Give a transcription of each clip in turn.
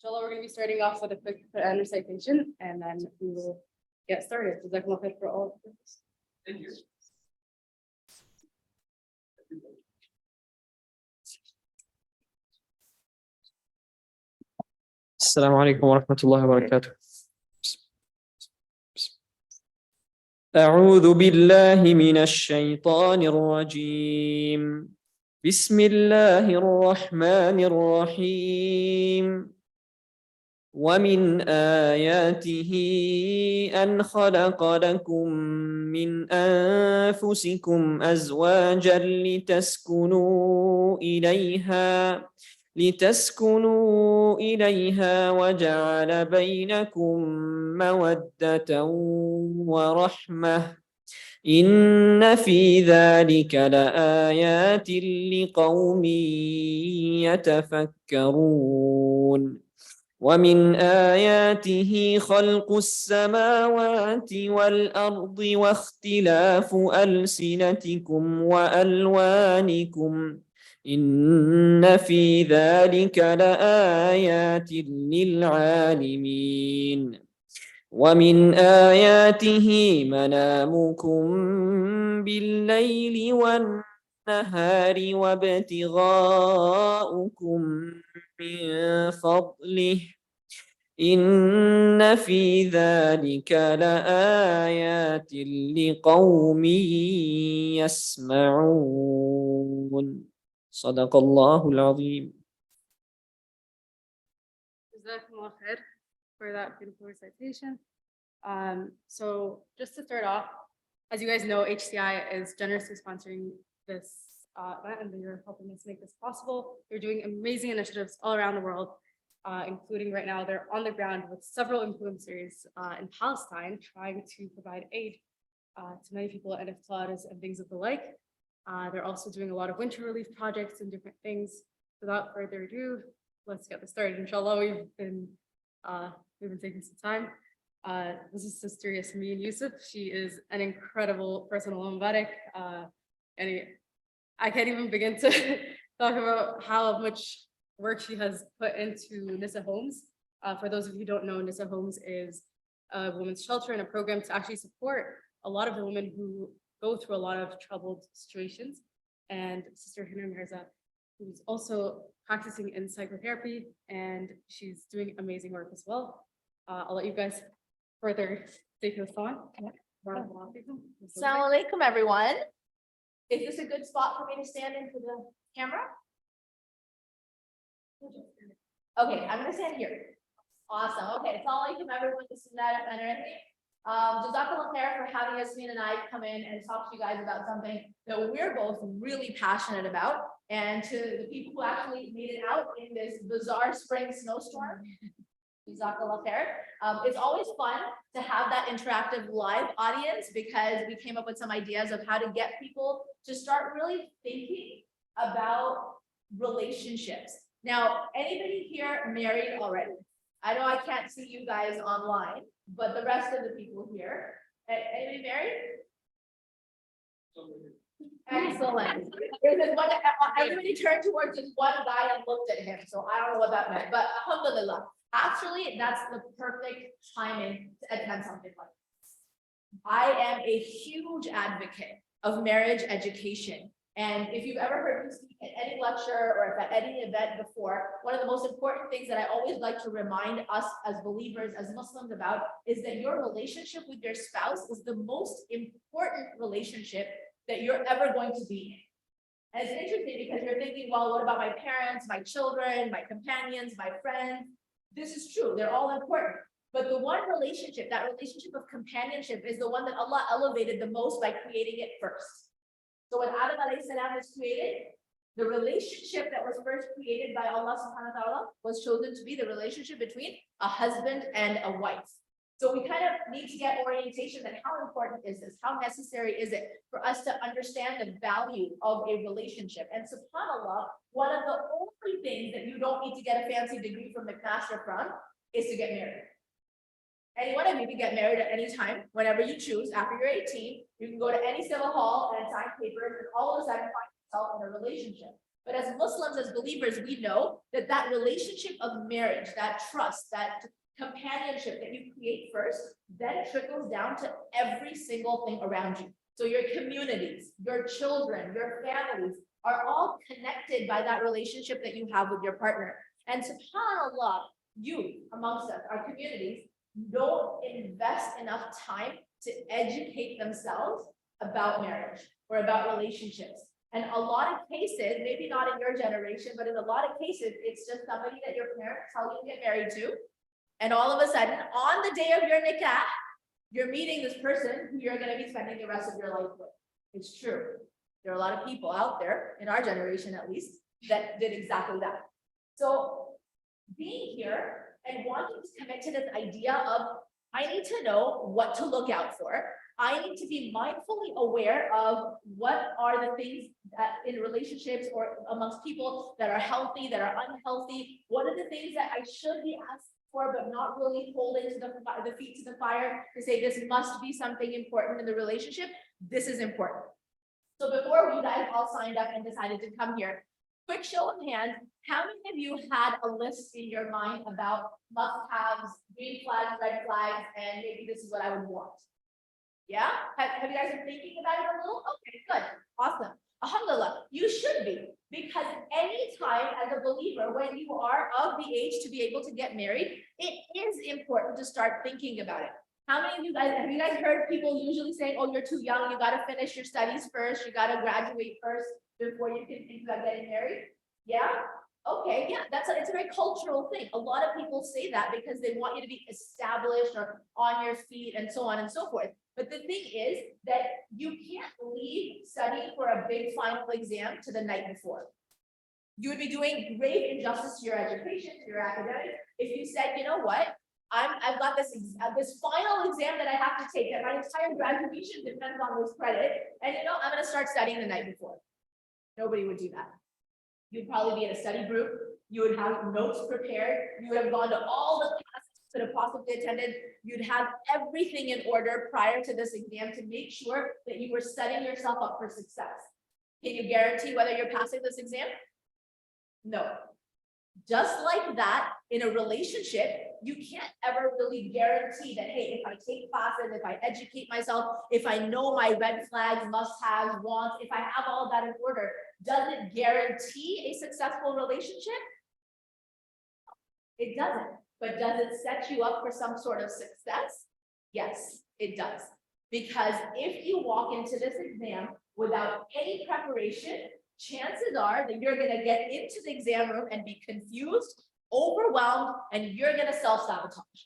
Inshallah, we're going to be starting off with a quick Quran recitation, and then we will get started. Jazakallah khair for all of this. Thank you. السلام عليكم ورحمة الله وبركاته. أعوذ بالله من الشيطان الرجيم. بسم الله الرحمن الرحيم. ومن آياته أن خلق لكم من أنفسكم أزواجا لتسكنوا إليها وجعل بينكم مودة ورحمة إن في ذلك لآيات لقوم يتفكرون. ومن آياته خلق السماوات والأرض واختلاف ألسنتكم وألوانكم إن في ذلك لآيات للعالمين. ومن آياته منامكم بالليل والنهار وابتغاؤكم من فضله إن في ذلك لآيات لقوم يسمعون. صدق الله العظيم. Jazakallah khair for that beautiful recitation. So just to start off, as you guys know, HCI is generously sponsoring this event, and they're helping us make this possible. They're doing amazing initiatives all around the world, including right now they're on the ground with several influencers in Palestine trying to provide aid to many people and floods and things of the like. They're also doing a lot of winter relief projects and different things. Without further ado, let's get this started. Inshallah, we've been taking some time. This is Sister Yasmine Youssef. She is an incredible person, Mubarak. And I can't even begin to talk about how much work she has put into Nisa Homes. For those of you who don't know, Nisa Homes is a women's shelter and a program to actually support a lot of the women who go through a lot of troubled situations. And Sister Hina Mirza, who's also practicing in psychotherapy, and she's doing amazing work as well. I'll let you guys further take this on. Assalamu alaikum, everyone. Is this a good spot for me to stand in for the camera? Okay, I'm gonna stand here. Awesome. Okay, assalamu alaikum, everyone. This is Nada and everything. Jazakallah khair for having Yasmine and I come in and talk to you guys about something that we're both really passionate about. And to the people who actually made it out in this bizarre spring snowstorm, Jazakallah khair. It's always fun to have that interactive live audience because we came up with some ideas of how to get people to start really thinking about relationships. Now, anybody here married already? I know I can't see you guys online, but the rest of the people here, anybody married? Excellent. Everybody turned towards this one guy and looked at him, so I don't know what that meant, but alhamdulillah. Actually, that's the perfect timing to attend something like this. I am a huge advocate of marriage education. And if you've ever heard me speak at any lecture or at any event before, one of the most important things that I always like to remind us as believers, as Muslims about, is that your relationship with your spouse is the most important relationship that you're ever going to be in. And it's interesting because you're thinking, well, what about my parents, my children, my companions, my friends? This is true, they're all important. But the one relationship, that relationship of companionship, is the one that Allah elevated the most by creating it first. So when Adam alayhi salam was created, the relationship that was first created by Allah subhanahu wa ta'ala was chosen to be the relationship between a husband and a wife. So we kind of need to get orientation that how important is this? How necessary is it for us to understand the value of a relationship? And subhanAllah, one of the only things that you don't need to get a fancy degree from McMaster from is to get married. Any one of you can get married at any time, whenever you choose. After you're 18, you can go to any civil hall and sign papers, and all of a sudden find yourself in a relationship. But as Muslims, as believers, we know that that relationship of marriage, that trust, that companionship that you create first, then trickles down to every single thing around you. So your communities, your children, your families are all connected by that relationship that you have with your partner. And subhanAllah, you amongst us, our communities, don't invest enough time to educate themselves about marriage or about relationships. And a lot of cases, maybe not in your generation, but in a lot of cases, it's just somebody that your parents tell you to get married to. And all of a sudden, on the day of your nikah, you're meeting this person who you're going to be spending the rest of your life with. It's true. There are a lot of people out there, in our generation at least, that did exactly that. So being here and wanting to commit to this idea of, I need to know what to look out for. I need to be mindfully aware of what are the things that in relationships or amongst people that are healthy, that are unhealthy. What are the things that I should be asked for, but not really holding to the feet to the fire to say this must be something important in the relationship. This is important. So before you guys all signed up and decided to come here, quick show of hands, how many of you had a list in your mind about must-haves, green flags, red flags, and maybe this is what I would want? Yeah? Have you guys been thinking about it a little? Okay, good. Awesome. Alhamdulillah, you should be, because anytime as a believer, when you are of the age to be able to get married, it is important to start thinking about it. How many of you guys, have you guys heard people usually say, oh, you're too young, you got to finish your studies first, you got to graduate first before you can think about getting married? Yeah? Okay, yeah, it's a very cultural thing. A lot of people say that because they want you to be established or on your feet and so on and so forth. But the thing is that you can't leave studying for a big final exam to the night before. You would be doing grave injustice to your education, to your academics, if you said, you know what, I've got this final exam that I have to take, and my entire graduation depends on this credit, and you know, I'm gonna start studying the night before. Nobody would do that. You'd probably be in a study group, you would have notes prepared, you would have gone to all the classes you could have possibly attended, you'd have everything in order prior to this exam to make sure that you were setting yourself up for success. Can you guarantee whether you're passing this exam? No. Just like that, in a relationship, you can't ever really guarantee that, hey, if I take classes, if I educate myself, if I know my red flags, must-haves, wants, if I have all that in order, does it guarantee a successful relationship? It doesn't. But does it set you up for some sort of success? Yes, it does. Because if you walk into this exam without any preparation, chances are that you're going to get into the exam room and be confused, overwhelmed, and you're going to self-sabotage.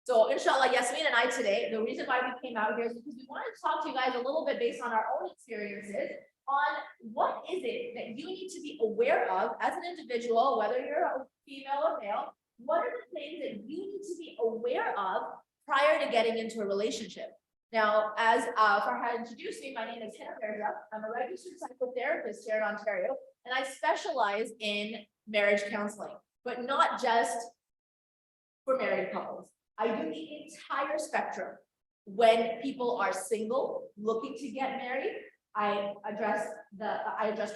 So inshallah, Yasmine and I today, the reason why we came out here is because we wanted to talk to you guys a little bit based on our own experiences on what is it that you need to be aware of as an individual, whether you're a female or male, what are the things that you need to be aware of prior to getting into a relationship? Now, as Farhad introduced me, my name is Hina. I'm a registered psychotherapist here in Ontario, and I specialize in marriage counseling, but not just for married couples. I do the entire spectrum. When people are single, looking to get married, I address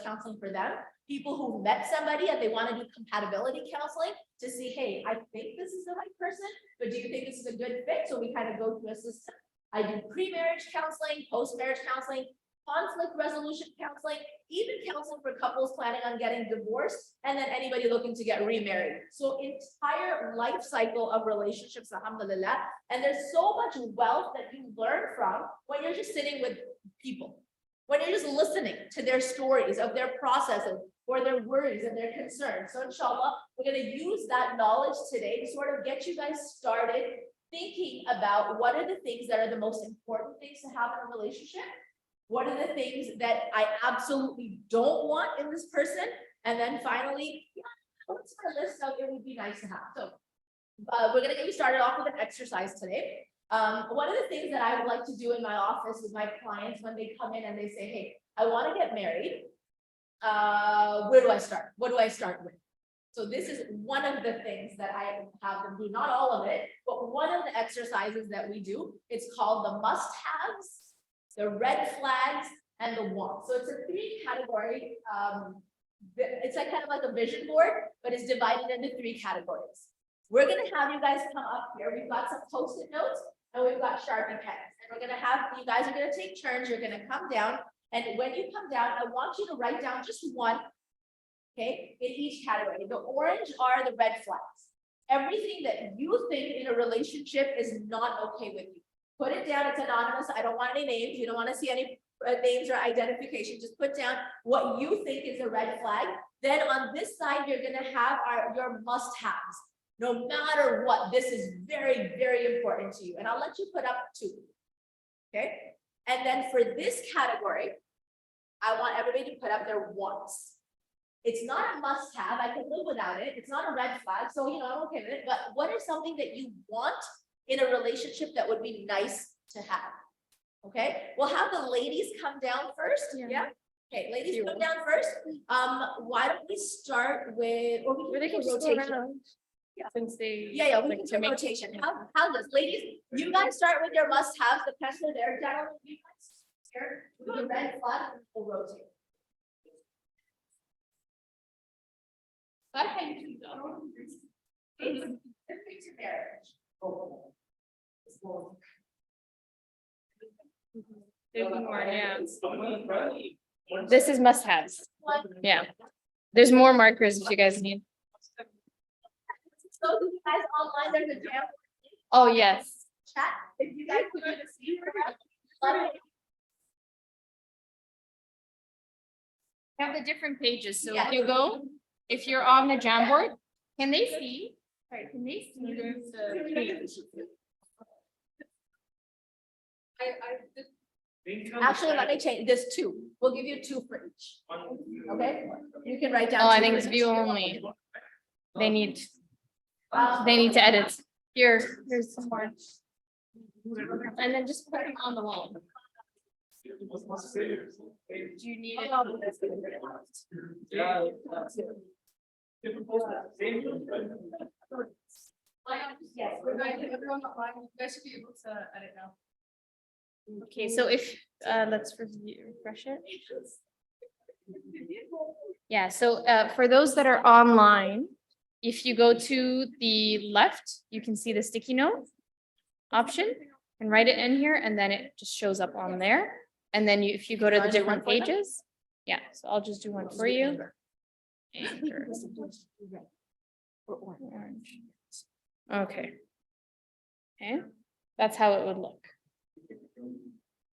counseling for them. People who met somebody and they want to do compatibility counseling to see, hey, I think this is the right person, but do you think this is a good fit? So we kind of go through a system. I do pre-marriage counseling, post-marriage counseling, conflict resolution counseling, even counseling for couples planning on getting divorced, and then anybody looking to get remarried. So entire life cycle of relationships, alhamdulillah. And there's so much wealth that you learn from when you're just sitting with people, when you're just listening to their stories of their processes or their worries and their concerns. So inshallah, we're going to use that knowledge today to sort of get you guys started thinking about what are the things that are the most important things to have in a relationship. What are the things that I absolutely don't want in this person? And then finally, yeah, what's my list of it would be nice to have? So we're going to get you started off with an exercise today. One of the things that I would like to do in my office with my clients when they come in and they say, hey, I want to get married. Where do I start? What do I start with? So this is one of the things that I have them do, not all of it, but one of the exercises that we do. It's called the must-haves, the red flags, and the wants. So it's a 3-category It's like kind of like a vision board, but it's divided into 3 categories. We're gonna have you guys come up here. We've got some Post-it notes and we've got Sharpie pens. And we're gonna have, you guys are gonna take turns. You're gonna come down. And when you come down, I want you to write down just one, okay, in each category. The orange are the red flags. Everything that you think in a relationship is not okay with you. Put it down, it's anonymous. I don't want any names. You don't want to see any names or identification. Just put down what you think is a red flag. Then on this side, you're gonna have your must-haves. No matter what, this is very, very important to you. And I'll let you put up 2. Okay? And then for this category, I want everybody to put up their wants. It's not a must-have. I can live without it. It's not a red flag. So, you know, I'm okay with it. But what is something that you want in a relationship that would be nice to have? Okay, we'll have the ladies come down first. Yeah. Okay, ladies come down first. Why don't we start with, or we can do rotation. Yeah. Since they. Yeah, we can do rotation. How does, ladies, you guys start with your must-haves, the pens are there, gentlemen, you guys here, with the red flag, we'll rotate. There's more, yeah. This is must-haves. Yeah. There's more markers if you guys need. So you guys online, there's a jam Oh, yes. chat, if you guys could do the same. Have the different pages. So Yeah. if you go, if you're on the Jamboard, can they see? Sorry, can they see? Actually, let me change, there's 2, we'll give you 2 for each, okay? You can write down. Oh, I 2 think for it's each. view only. They need to edit. Here's some more. And then just put them on the wall. Do you need it? Yes, We're going to everyone online. You guys should be able to edit now. Okay, so if, let's refresh it. Yeah, so for those that are online, if you go to the left, you can see the sticky note option and write it in here, and then it just shows up on there. And then if you go to the different pages, yeah, so I'll just do one for you. Orange. Okay. Okay, that's how it would look.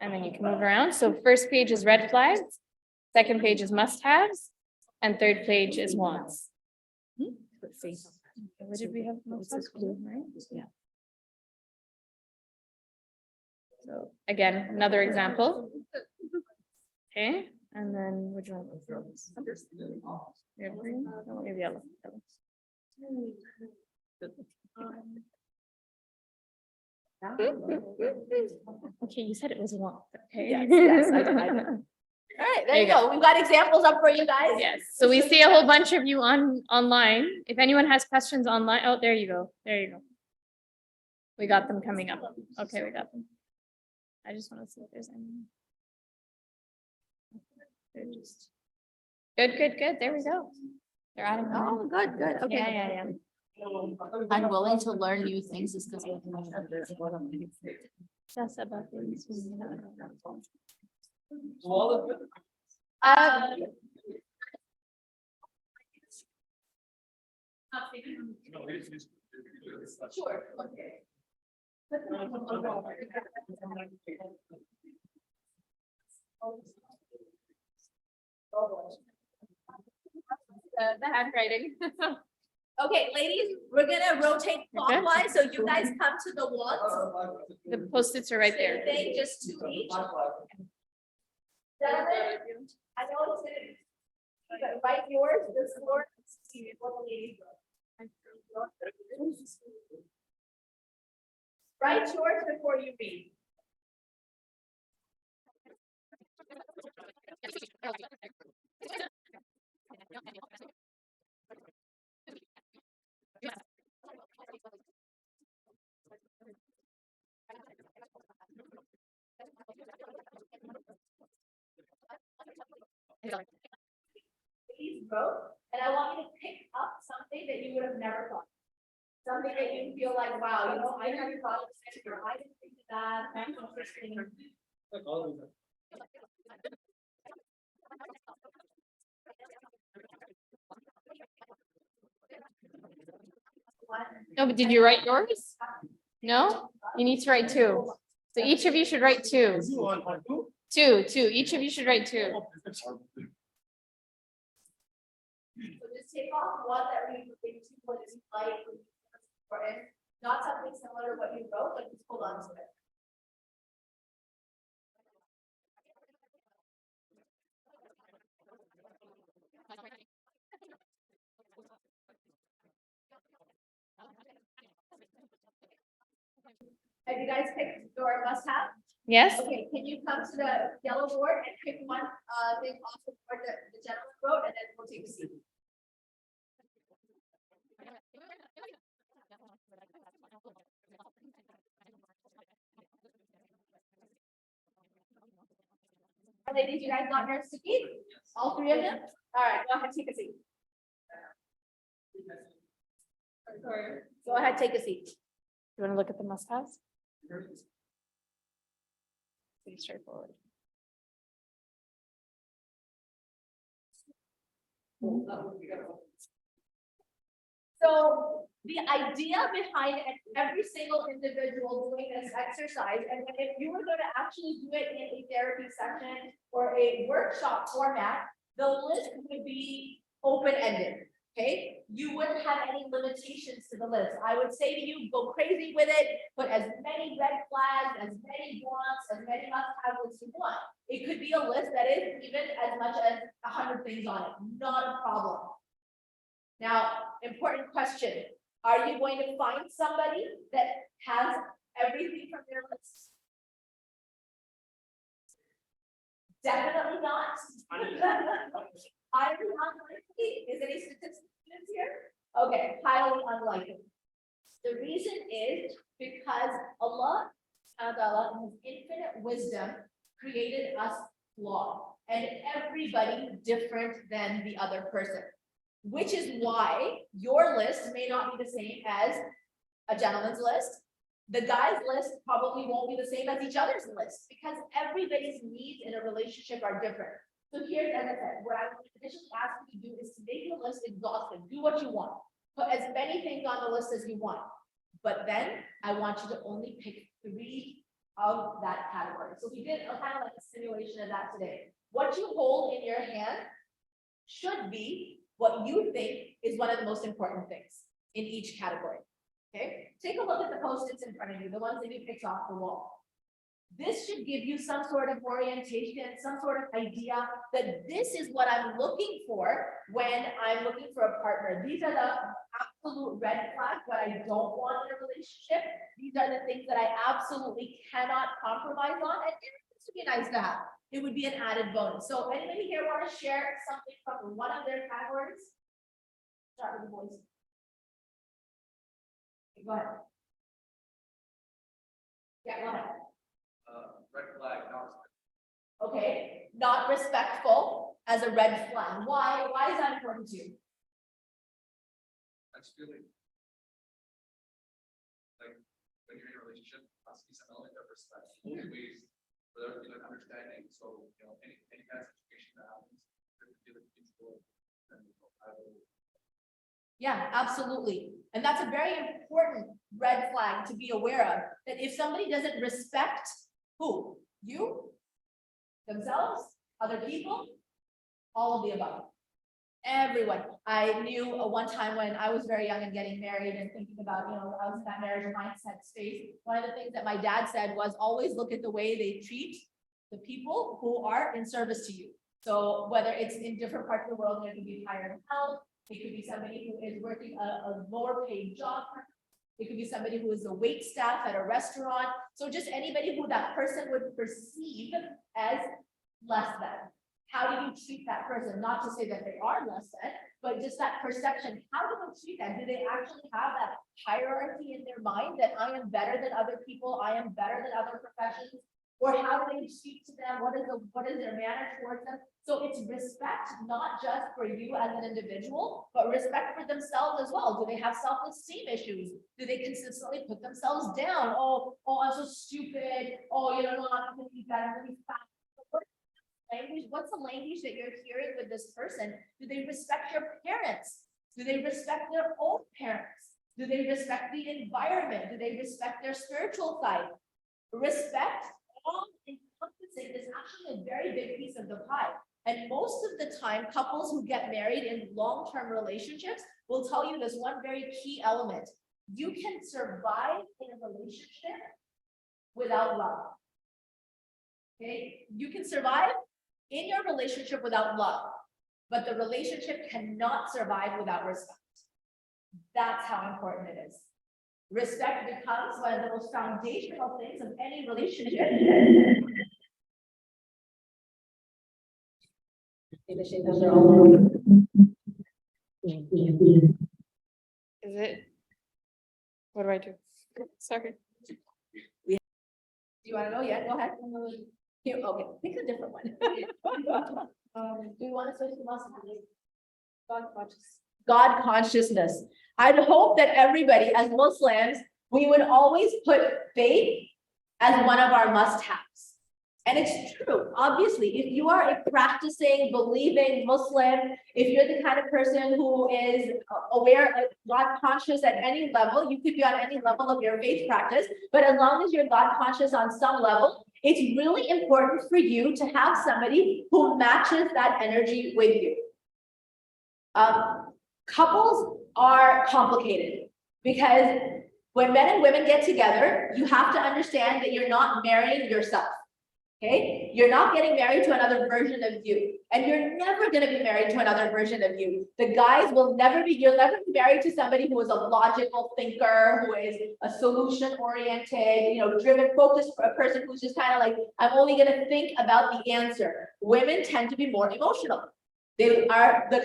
And then you can move around. So first page is red flags, second page is must-haves, and third page is wants. What did we have? Right? Yeah. So again, another example. Okay, and then which one? You have green? No, maybe yellow. Okay, you said it was one. Okay. Yes, I did. All right, there you go. We've got examples up for you guys. Yes, so we see a whole bunch of you online. If anyone has questions online, oh, there you go. There you go. We got them coming up. Okay, we got them. I just want to see if there's any. They're just. Good. There we go. They're adding. Oh, good, okay. Yeah. I'm willing to learn new things just because. Just about things. Sure, okay. The handwriting. Okay, ladies, we're gonna rotate clockwise, so you guys come to the ones. The Post-its are right there. Same thing, just 2 each. Gentlemen, I know it's gonna, but write yours, this floor. Write yours before you read. ladies wrote, and I want you to pick up something that you would have never thought. Something that you feel like, wow, you know, I never thought of this, or I didn't think of that, that's interesting. No, but did you write yours? No? You need to write two. So each of you should write two. Two. Each of you should write two. So just take off one that we think what is like, important, not something similar to what you wrote, but just hold on to it. Have you guys picked your must-have? Yes? Okay, can you come to the yellow board and pick one thing off the board that the gentleman wrote, and then we'll take a seat. Ladies, you guys got your seat? All three of them? All right, go ahead, take a seat. Go ahead, take a seat. You want to look at the must-haves? Pretty straightforward. So the idea behind every single individual doing this exercise, and if you were going to actually do it in a therapy session or a workshop format, the list would be open-ended. Okay, you wouldn't have any limitations to the list. I would say to you, go crazy with it, put as many red flags, as many wants, as many must-have lists you want. It could be a list that is even as much as 100 things on it, not a problem. Now, important question. Are you going to find somebody that has everything from their list? Definitely not. Highly unlikely. Is any statistics here? Okay, highly unlikely. The reason is because Allah in his infinite wisdom created us flawed, and everybody different than the other person. Which is why your list may not be the same as a gentleman's list. The guy's list probably won't be the same as each other's list because everybody's needs in a relationship are different. So here's, as I said, what I would initially ask you to do is to make your list exhaustive. Do what you want. Put as many things on the list as you want. But then I want you to only pick 3 of that category. So we did a kind of like a simulation of that today. What you hold in your hand should be what you think is one of the most important things in each category. Okay, take a look at the post-its in front of you, the ones that you picked off the wall. This should give you some sort of orientation, some sort of idea that this is what I'm looking for when I'm looking for a partner. These are the absolute red flags, what I don't want in a relationship. These are the things that I absolutely cannot compromise on, and this would be nice to have. It would be an added bonus. So anybody here want to share something from one of their categories? Start with the boys. Okay, go ahead. Yeah, go ahead. Red flag, not Okay, not respectful as a red flag. Why? Why is that important to you? that's feeling. Like, when you're in a relationship, must be some element of respect, ways for there to be like understanding, so, you know, any kind of situation that happens, there could be like mutual, and I will. Yeah, absolutely. And that's a very important red flag to be aware of, that if somebody doesn't respect who? You? Themselves? Other people? All of the above. Everyone. I knew one time when I was very young and getting married and thinking about, you know, I was in that marriage mindset space. One of the things that my dad said was always look at the way they treat the people who are in service to you. So whether it's in different parts of the world, it could be higher health, it could be somebody who is working a lower paid job. It could be somebody who is a wait staff at a restaurant. So just anybody who that person would perceive as less than. How do you treat that person? Not to say that they are less than, but just that perception. How do they treat them? Do they actually have that hierarchy in their mind that I am better than other people? I am better than other professions? Or how do they speak to them? What is their manner towards them? So it's respect, not just for you as an individual, but respect for themselves as well. Do they have self-esteem issues? Do they consistently put themselves down? Oh, I'm so stupid. Oh, you know, I'm really bad, I'm really fat. Language, what's the language that you're hearing with this person? Do they respect your parents? Do they respect their own parents? Do they respect the environment? Do they respect their spiritual side? Respect, all encompassing, is actually a very big piece of the pie. And most of the time, couples who get married in long-term relationships will tell you this one very key element. You can survive in a relationship without love. Okay, you can survive in your relationship without love, but the relationship cannot survive without respect. That's how important it is. Respect becomes one of the most foundational things of any relationship. Is it? What do I do? Sorry. Do you want to know? Yeah, go ahead. Here, okay, pick a different one. Do you want to switch to Muslim? God consciousness. I'd hope that everybody, as Muslims, we would always put faith as one of our must-haves. And it's true, obviously, if you are a practicing, believing Muslim, if you're the kind of person who is aware of God conscious at any level, you could be on any level of your faith practice, but as long as you're God conscious on some level, it's really important for you to have somebody who matches that energy with you. Couples are complicated because when men and women get together, you have to understand that you're not marrying yourself. Okay, you're not getting married to another version of you, and you're never going to be married to another version of you. The guys will never be, you'll never be married to somebody who is a logical thinker, who is a solution oriented, driven, focused person who's just kind of like, I'm only going to think about the answer. Women tend to be more emotional. Women are the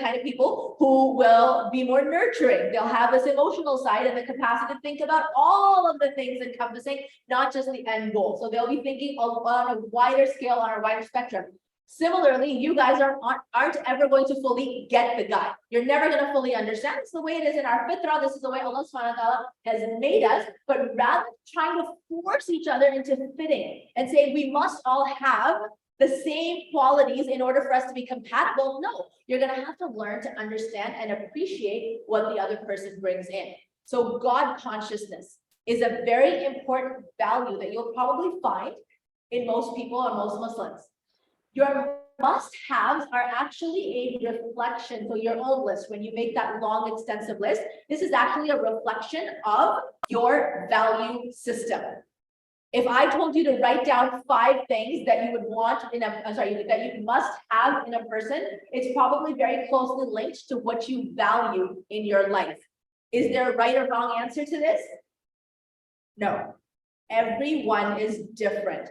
kind of people who will be more nurturing. They'll have this emotional side and the capacity to think about all of the things encompassing, not just the end goal. So they'll be thinking on a wider scale, on a wider spectrum. Similarly, you guys aren't ever going to fully get the guy. You're never going to fully understand. It's the way it is in our fitrah. This is the way Allah subhanahu wa ta'ala has made us. But rather than trying to force each other into fitting and say we must all have the same qualities in order for us to be compatible, no, you're going to have to learn to understand and appreciate what the other person brings in. So God consciousness is a very important value that you'll probably find in most people or most Muslims. Your must-haves are actually a reflection. So your own list, when you make that long, extensive list, this is actually a reflection of your value system. If I told you to write down 5 things that you would want that you must have in a person, it's probably very closely linked to what you value in your life. Is there a right or wrong answer to this? No. Everyone is different.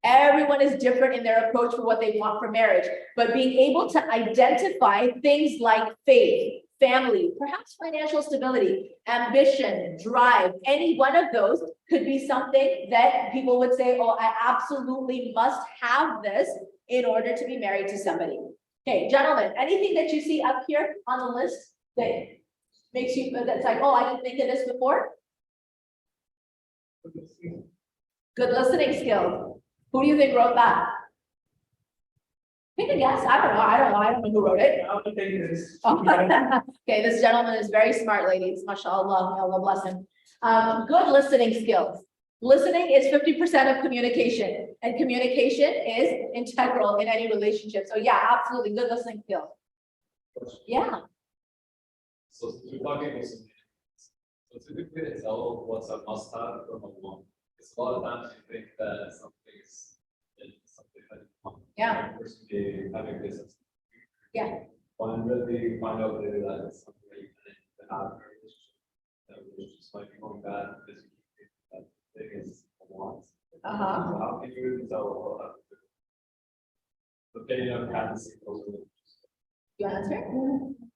Everyone is different in their approach for what they want for marriage, but being able to identify things like faith, family, perhaps financial stability, ambition, drive, any one of those could be something that people would say, oh, I absolutely must have this in order to be married to somebody. Okay, gentlemen, anything that you see up here on the list that makes you, that's like, oh, I didn't think of this before? Good listening skills. Who do you think wrote that? Take a guess. I don't know who wrote it. Okay, this gentleman is very smart, ladies. MashaAllah, Allah bless him. Good listening skills. Listening is 50% of communication, and communication is integral in any relationship. So yeah, absolutely, good listening skills. Yeah. So we're talking about some. So typically, it's tell what's a must-have from a want. Because a lot of times you think that something is something that you want. Yeah. Person be having business. Yeah. When really find out later that it's something that you can have in a relationship. That relationship might be going bad because you think that thing is a want. So how can you tell the opinion of practicing those relationships? You want to answer?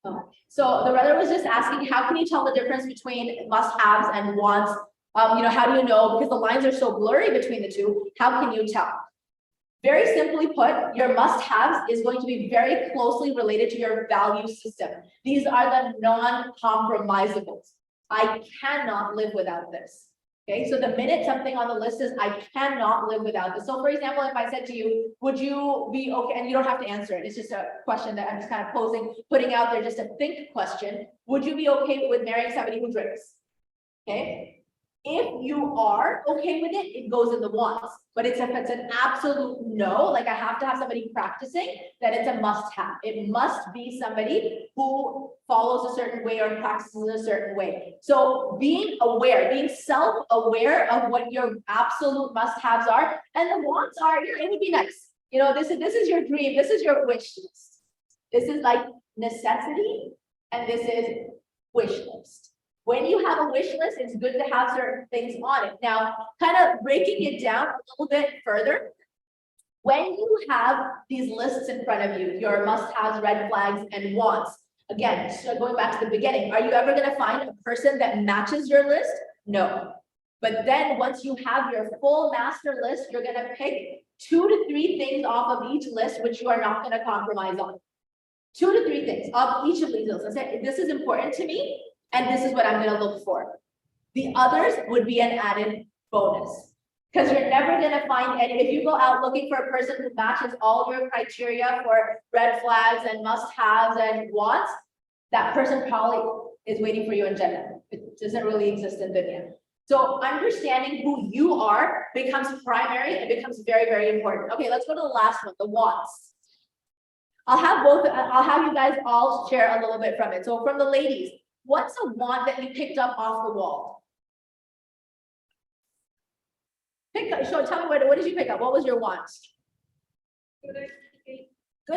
Oh. So the brother was just asking, how can you tell the difference between must-haves and wants How do you know? Because the lines are so blurry between the two, how can you tell? Very simply put, your must-haves is going to be very closely related to your value system. These are the non-compromisables. I cannot live without this. Okay, so the minute something on the list is, I cannot live without this. So for example, if I said to you, would you be okay, and you don't have to answer it, it's just a question that I'm just kind of posing, putting out there, just a think question. Would you be okay with marrying somebody who drinks? Okay. If you are okay with it, it goes in the wants. But if it's an absolute no, like I have to have somebody practicing, then it's a must-have. It must be somebody who follows a certain way or practices a certain way. So being aware, being self-aware of what your absolute must-haves are, and the wants are, it would be nice. This is your dream, this is your wish list. This is like necessity, and this is wish list. When you have a wish list, it's good to have certain things on it. Now, kind of breaking it down a little bit further, when you have these lists in front of you, your must-haves, red flags, and wants, again, so going back to the beginning, are you ever going to find a person that matches your list? No. But then once you have your full master list, you're going to pick 2 to 3 things off of each list, which you are not going to compromise on. 2 to 3 things of each of these lists. I say, this is important to me. And this is what I'm going to look for. The others would be an added bonus. Because you're never going to find any, if you go out looking for a person who matches all your criteria for red flags and must-haves and wants, that person probably is waiting for you in Jannah. It doesn't really exist in dunya. So understanding who you are becomes primary and becomes very, very important. Okay, let's go to the last one, the wants. I'll have you guys all share a little bit from it. So from the ladies, what's a want that you picked up off the wall? Tell me what did you pick up? What was your want? Good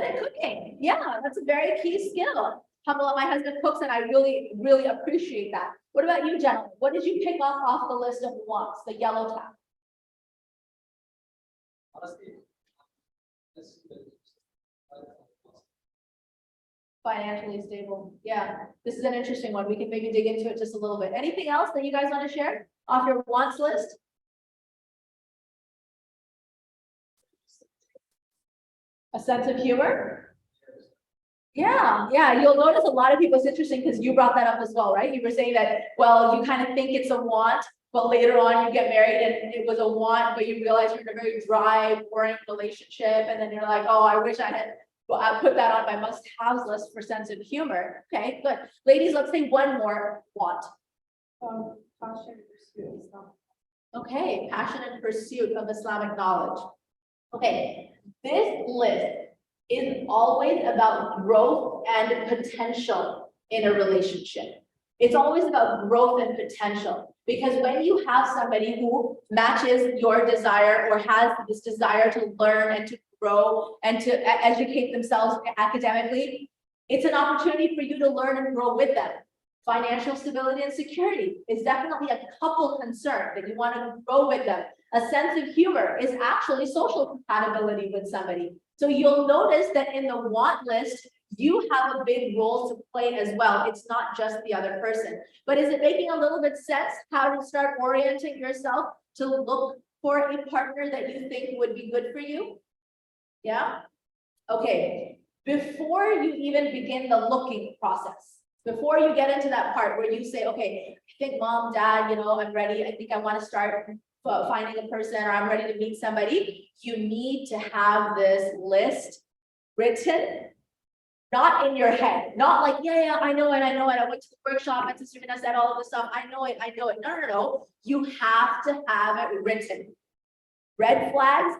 at cooking. Yeah, that's a very key skill. Alhamdulillah, my husband cooks and I really, really appreciate that. What about you, gentlemen? What did you pick off the list of wants, the yellow tab? Financially stable. Yeah, this is an interesting one. We can maybe dig into it just a little bit. Anything else that you guys want to share off your wants list? A sense of humor? Yeah, you'll notice a lot of people, it's interesting because you brought that up as well, right? You were saying that, well, you kind of think it's a want, but later on you get married and it was a want, but you realize you're in a very dry, boring relationship. And then you're like, oh, I wish I had put that on my must-haves list for sense of humor. Okay, good. Ladies, let's say one more want. Passion, pursuit, Okay, passion and pursuit of Islamic knowledge. Okay, this list is always about growth and potential in a relationship. It's always about growth and potential, because when you have somebody who matches your desire or has this desire to learn and to grow and to educate themselves academically, it's an opportunity for you to learn and grow with them. Financial stability and security is definitely a couple concern that you want to grow with them. A sense of humor is actually social compatibility with somebody. So you'll notice that in the want list, you have a big role to play as well. It's not just the other person. But is it making a little bit sense how to start orienting yourself to look for a partner that you think would be good for you? Yeah? Okay. Before you even begin the looking process, before you get into that part where you say, okay, I think mom, dad, I'm ready. I think I want to start finding a person, or I'm ready to meet somebody. You need to have this list written, not in your head, not like, yeah, I know it. I went to the workshop and Sister Hina said all of this stuff. I know it. No. You have to have it written. Red flags,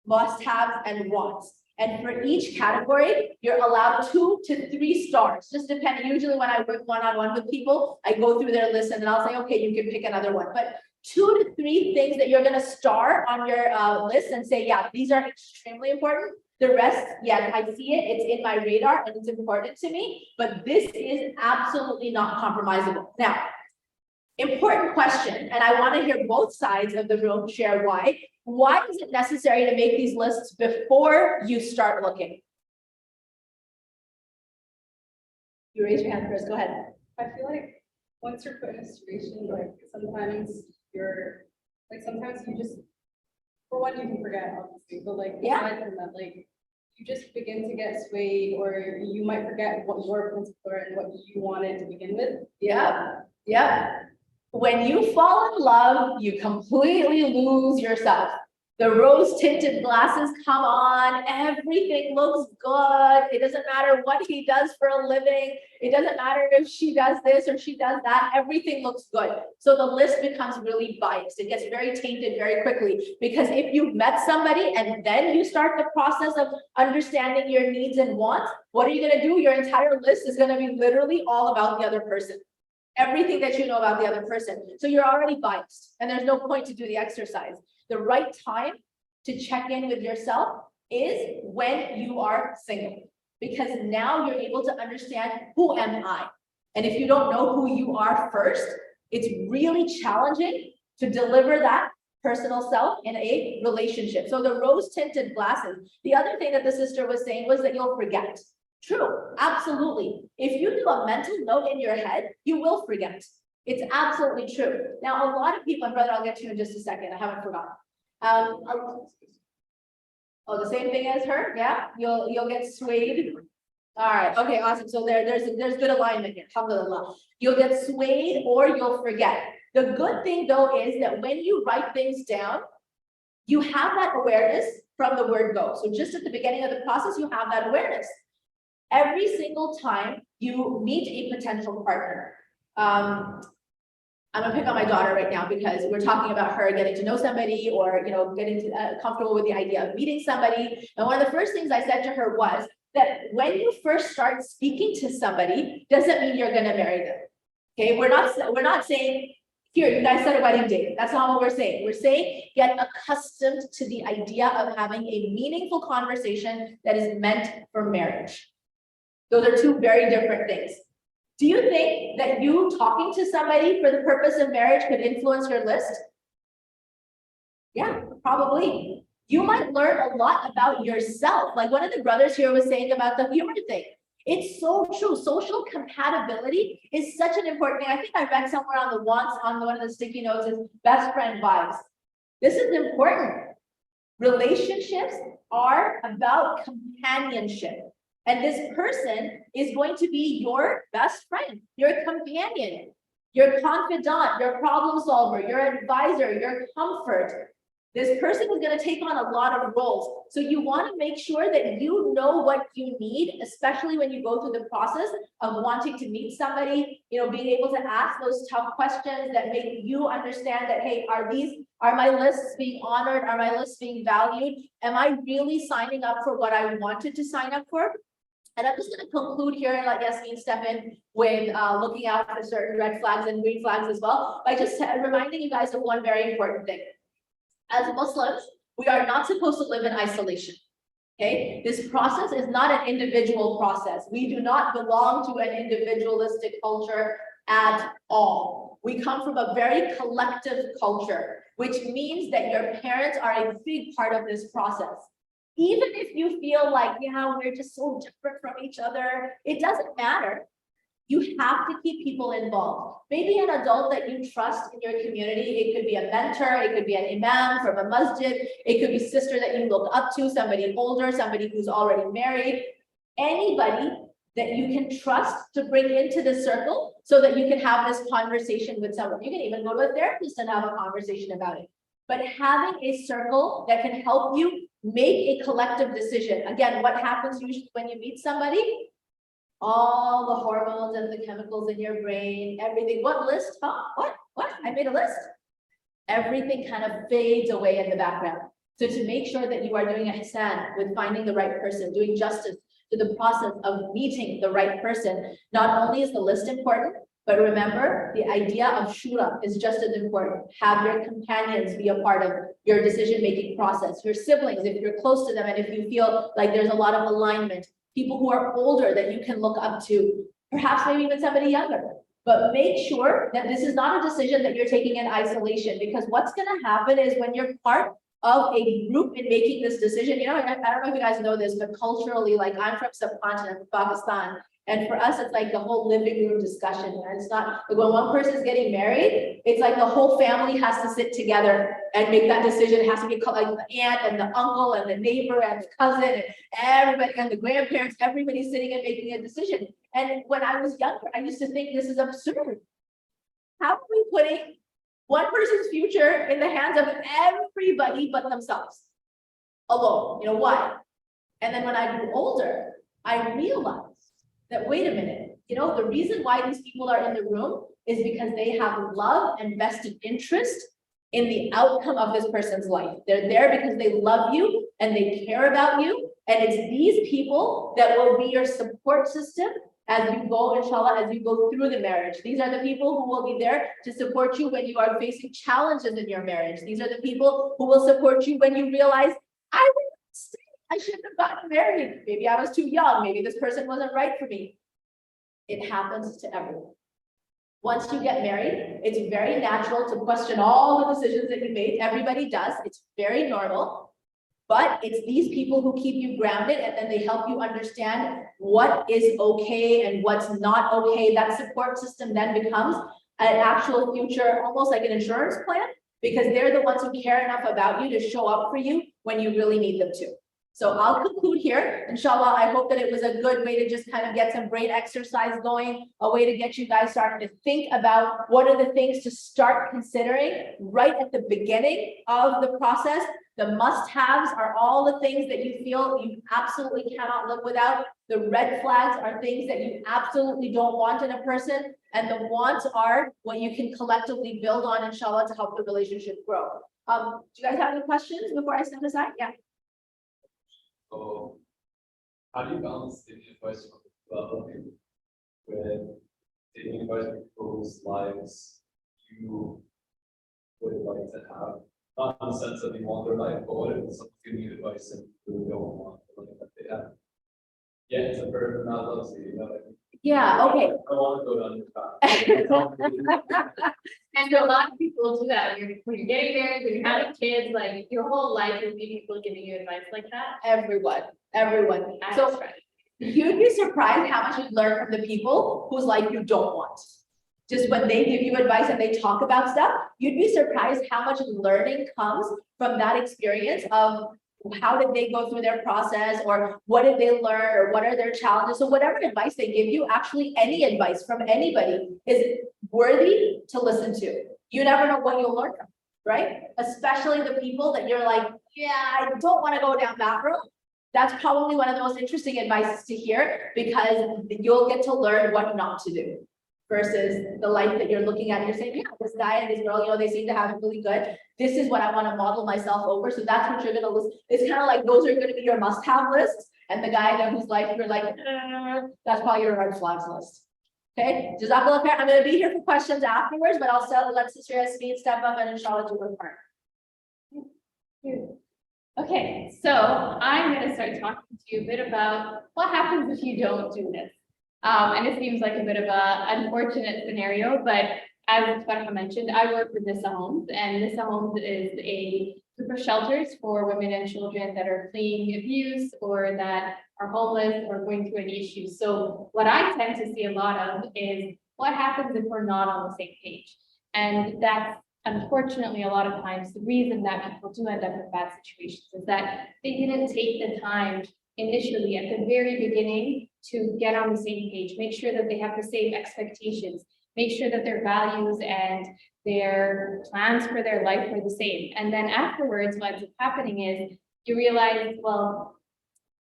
must-haves, and wants. And for each category, you're allowed 2 to 3 stars, just depending. Usually when I work one-on-one with people, I go through their list and then I'll say, okay, you can pick another one. But 2 to 3 things that you're going to star on your list and say, yeah, these are extremely important. The rest, yeah, I see it. It's in my radar and it's important to me, but this is absolutely not compromisable. Now, important question, and I want to hear both sides of the room share why. Why is it necessary to make these lists before you start looking? You raise your hand first, go ahead. I feel like once you're put in a situation, like sometimes sometimes you just, for one, you can forget, obviously, but like, Yeah. aside from that, like, you just begin to get swayed, or you might forget what your principles are and what you wanted to begin with. Yeah, yeah. When you fall in love, you completely lose yourself. The rose tinted glasses come on, everything looks good. It doesn't matter what he does for a living. It doesn't matter if she does this or she does that, everything looks good. So the list becomes really biased. It gets very tainted very quickly, because if you've met somebody and then you start the process of understanding your needs and wants, what are you gonna do? Your entire list is gonna be literally all about the other person. Everything that you know about the other person. So you're already biased, and there's no point to do the exercise. The right time to check in with yourself is when you are single, because now you're able to understand, who am I? And if you don't know who you are first, it's really challenging to deliver that personal self in a relationship. So the rose tinted glasses. The other thing that the sister was saying was that you'll forget. True, absolutely. If you do a mental note in your head, you will forget. It's absolutely true. Now, a lot of people, and brother, I'll get to you in just a second. I haven't forgotten. Oh, the same thing as her? Yeah, you'll get swayed. All right, okay, awesome. So there's good alignment here. Alhamdulillah. You'll get swayed or you'll forget. The good thing though is that when you write things down, you have that awareness from the word go. So just at the beginning of the process, you have that awareness. Every single time you meet a potential partner, I'm gonna pick on my daughter right now because we're talking about her getting to know somebody, or getting comfortable with the idea of meeting somebody. And one of the first things I said to her was that when you first start speaking to somebody, doesn't mean you're gonna marry them. Okay, we're not saying, here, you guys set a wedding date. That's not what we're saying. We're saying get accustomed to the idea of having a meaningful conversation that is meant for marriage. Those are two very different things. Do you think that you talking to somebody for the purpose of marriage could influence your list? Yeah, probably. You might learn a lot about yourself. Like one of the brothers here was saying about the humor thing. It's so true. Social compatibility is such an important thing. I think I read somewhere on the wants on one of the sticky notes is best friend vibes. This is important. Relationships are about companionship. And this person is going to be your best friend, your companion, your confidant, your problem solver, your advisor, your comfort. This person is going to take on a lot of roles. So you want to make sure that you know what you need, especially when you go through the process of wanting to meet somebody, being able to ask those tough questions that make you understand that, hey, are my lists being honored? Are my lists being valued? Am I really signing up for what I wanted to sign up for? And I'm just going to conclude here and let Yasmine step in with looking out for certain red flags and green flags as well, by just reminding you guys of one very important thing. As Muslims, we are not supposed to live in isolation. Okay, this process is not an individual process. We do not belong to an individualistic culture at all. We come from a very collective culture, which means that your parents are a big part of this process. Even if you feel like, yeah, we're just so different from each other, it doesn't matter. You have to keep people involved. Maybe an adult that you trust in your community. It could be a mentor, it could be an imam from a masjid, it could be a sister that you look up to, somebody older, somebody who's already married. Anybody that you can trust to bring into the circle so that you can have this conversation with someone. You can even go to a therapist and have a conversation about it. But having a circle that can help you make a collective decision. Again, what happens usually when you meet somebody? All the hormones and the chemicals in your brain, everything. What list? Huh? What? I made a list. Everything kind of fades away in the background. So to make sure that you are doing a ihsan with finding the right person, doing justice to the process of meeting the right person, not only is the list important, but remember, the idea of shura is just as important. Have your companions be a part of your decision-making process, your siblings, if you're close to them, and if you feel like there's a lot of alignment, people who are older that you can look up to, perhaps maybe even somebody younger. But make sure that this is not a decision that you're taking in isolation, because what's going to happen is when you're part of a group in making this decision, I don't know if you guys know this, but culturally, like I'm from subcontinent, Pakistan, And for us, it's like the whole living room discussion, and it's not, like when one person is getting married, it's like the whole family has to sit together and make that decision. It has to be like the aunt and the uncle and the neighbor and the cousin and everybody and the grandparents, everybody's sitting and making a decision. And when I was younger, I used to think this is absurd. How are we putting one person's future in the hands of everybody but themselves? Alone, you know why? And then when I grew older, I realized that, wait a minute, you know, the reason why these people are in the room is because they have love and vested interest in the outcome of this person's life. They're there because they love you and they care about you. And it's these people that will be your support system as you go, inshallah, as you go through the marriage. These are the people who will be there to support you when you are facing challenges in your marriage. These are the people who will support you when you realize, I shouldn't have gotten married. Maybe I was too young. Maybe this person wasn't right for me. It happens to everyone. Once you get married, it's very natural to question all the decisions that you made. Everybody does. It's very normal. But it's these people who keep you grounded, and then they help you understand what is okay and what's not okay. That support system then becomes an actual future, almost like an insurance plan, because they're the ones who care enough about you to show up for you when you really need them to. So I'll conclude here. Inshallah, I hope that it was a good way to just kind of get some brain exercise going, a way to get you guys starting to think about what are the things to start considering right at the beginning of the process. The must-haves are all the things that you feel you absolutely cannot live without. The red flags are things that you absolutely don't want in a person. And the wants are what you can collectively build on, inshallah, to help the relationship grow. Do you guys have any questions before I step aside? Yeah. So how do you balance taking advice from developing with taking advice from people's lives you would like to have? Not in the sense that you want their life, but what if someone's giving you advice and you really don't want the life that they have? Yeah, it's a person that loves you, you know, like, Yeah, okay. I want to go down this path. And a lot of people do that when you're getting married, when you're having kids, like your whole life will be people giving you advice like that. Everyone. So you'd be surprised how much you learn from the people whose life you don't want. Just when they give you advice and they talk about stuff, you'd be surprised how much learning comes from that experience of how did they go through their process, or what did they learn, or what are their challenges. So whatever advice they give you, actually any advice from anybody is worthy to listen to. You never know what you'll learn from, right? Especially the people that you're like, yeah, I don't want to go down that road. That's probably one of the most interesting advices to hear, because you'll get to learn what not to do. Versus the life that you're looking at, you're saying, yeah, this guy and this girl, you know, they seem to have it really good. This is what I want to model myself over. So that's what you're going to list. It's kind of like those are going to be your must-have lists. And the guy that whose life you're like, that's probably your red flags list. Okay, Jazakallah khair. I'm going to be here for questions afterwards, but I'll let Sister Yasmine step up and inshallah do her part. Okay, so I'm going to start talking to you a bit about what happens if you don't do this. And it seems like a bit of a unfortunate scenario, but as Farha mentioned, I work with Nissa Homes, and Nissa Homes is a group of shelters for women and children that are fleeing abuse or that are homeless or going through any issues. So what I tend to see a lot of is what happens if we're not on the same page. And that's unfortunately a lot of times the reason that people do end up in bad situations is that they didn't take the time initially at the very beginning to get on the same page, make sure that they have the same expectations, make sure that their values and their plans for their life are the same. And then afterwards, what's happening is you realize, well,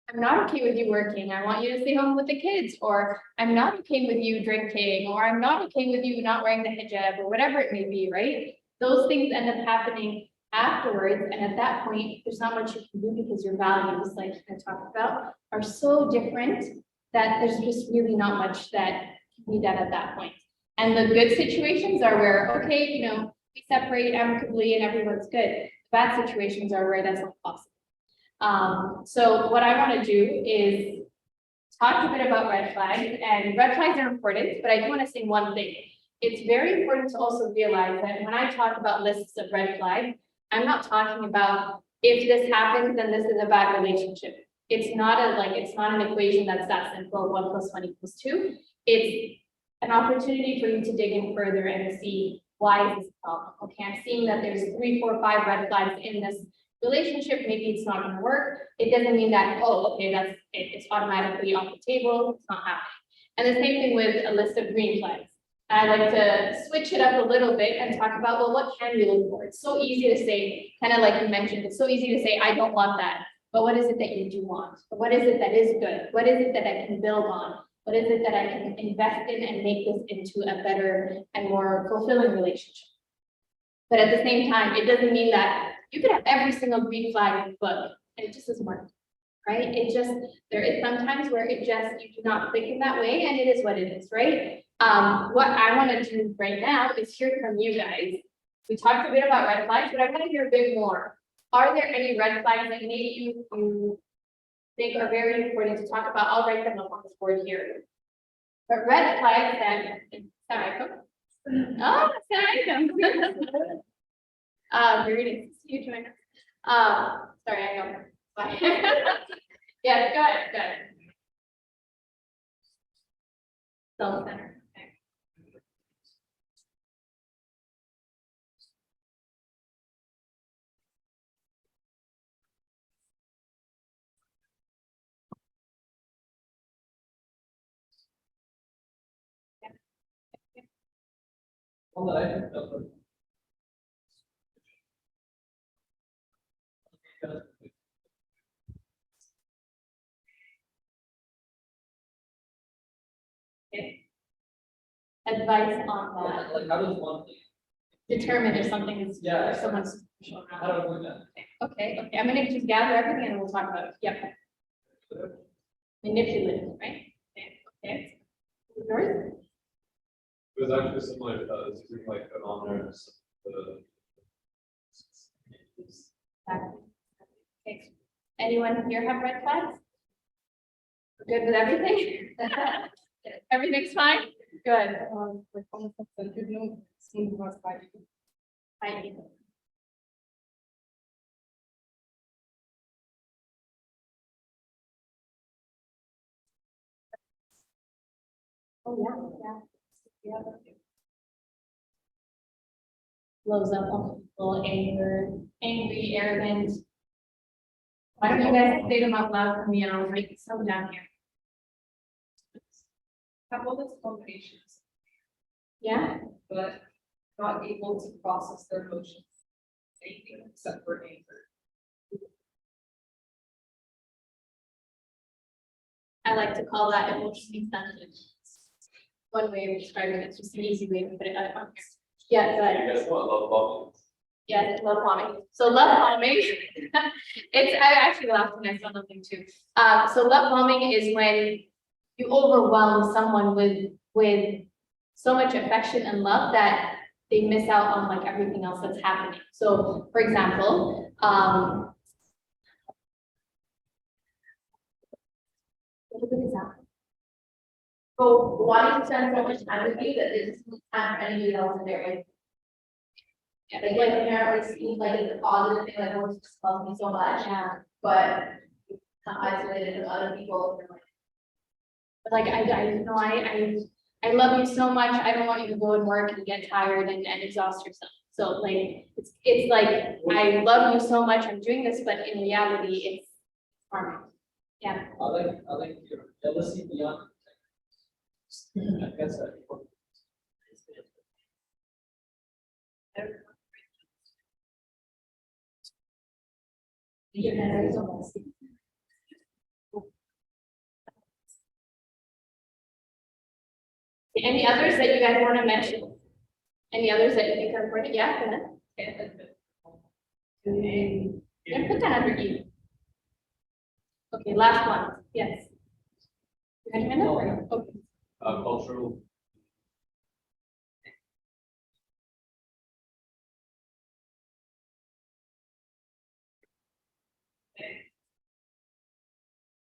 I'm not okay with you working. I want you to stay home with the kids, or I'm not okay with you drinking, or I'm not okay with you not wearing the hijab, or whatever it may be, right? Those things end up happening afterwards. And at that point, there's not much you can do because your values, like I talked about, are so different that there's just really not much that can be done at that point. And the good situations are where, okay, you know, we separate amicably and everyone's good. Bad situations are where that's not possible. So what I want to do is talk a bit about red flags, and red flags are important, but I do want to say one thing. It's very important to also realize that when I talk about lists of red flags, I'm not talking about if this happens, then this is a bad relationship. it's not an equation that's that simple, 1 + 1 = 2. It's an opportunity for you to dig in further and see why is this a problem. Okay, I'm seeing that there's 3, 4, 5 red flags in this relationship, maybe it's not gonna work. It doesn't mean that, oh, okay, that's it, it's automatically off the table, it's not happening. And the same thing with a list of green flags. I like to switch it up a little bit and talk about, well, what can we look for? It's so easy to say, kind of like you mentioned, it's so easy to say, I don't want that. But what is it that you do want? What is it that is good? What is it that I can build on? What is it that I can invest in and make this into a better and more fulfilling relationship? But at the same time, it doesn't mean that you could have every single green flag in the book and it just doesn't work, right? It just, there is sometimes where it just, you do not click in that way and it is what it is, right? What I want to do right now is hear from you guys. We talked a bit about red flags, but I want to hear a bit more. Are there any red flags that maybe you think are very important to talk about? I'll write them up on this board here. But red flags that, sorry, oh, sorry. Very nice to see you join us. Sorry, I know. Bye. Yeah, go ahead, go ahead. Self-centered. Okay. Okay. Advice on that. Like, how does one, Determine if something is, Yeah. if someone's superficial or how not. do I avoid that? Okay, I'm gonna just gather everything and we'll talk about it. Yep. Manipulative, right? Okay. Yours? It was actually similar, to like put on there, the. Exactly. Okay. Anyone here have red flags? Good with everything? Everything's fine? Good. Like almost like you know, someone who has five. I need. Oh, yeah. Blows up on people, angry, arrogant. Why don't you guys say them out loud for me and I'll write some down here. Couple of combinations, Yeah, but not able to process their emotions. Anything except for anger. I like to call that emotionally sensitive. One way of describing it, it's just an easy way to put it out on here. Yeah, You but guys want love bombing? yeah, love bombing. So love bombing, I actually laughed when I saw something too. So love bombing is when you overwhelm someone with so much affection and love that they miss out on like everything else that's happening. So for example, what a good example. So wanting to spend so much time with you that they just don't have anybody else in their life. Yeah, Like apparently seems like it's a positive thing, like, oh, just love me so much, yeah. but I'm isolated from other people. And like, But like, I love you so much, I don't want you to go and work and get tired and exhaust yourself. So like, it's like, I love you so much, I'm doing this, but in reality, it's harming. Yeah, I like your jealousy beyond. I guess that. any others that you guys want to mention? Any others that you think are important? Yeah, go ahead. And put that under you. Okay, last one, yes. You had your hand up or no? Okay. Cultural.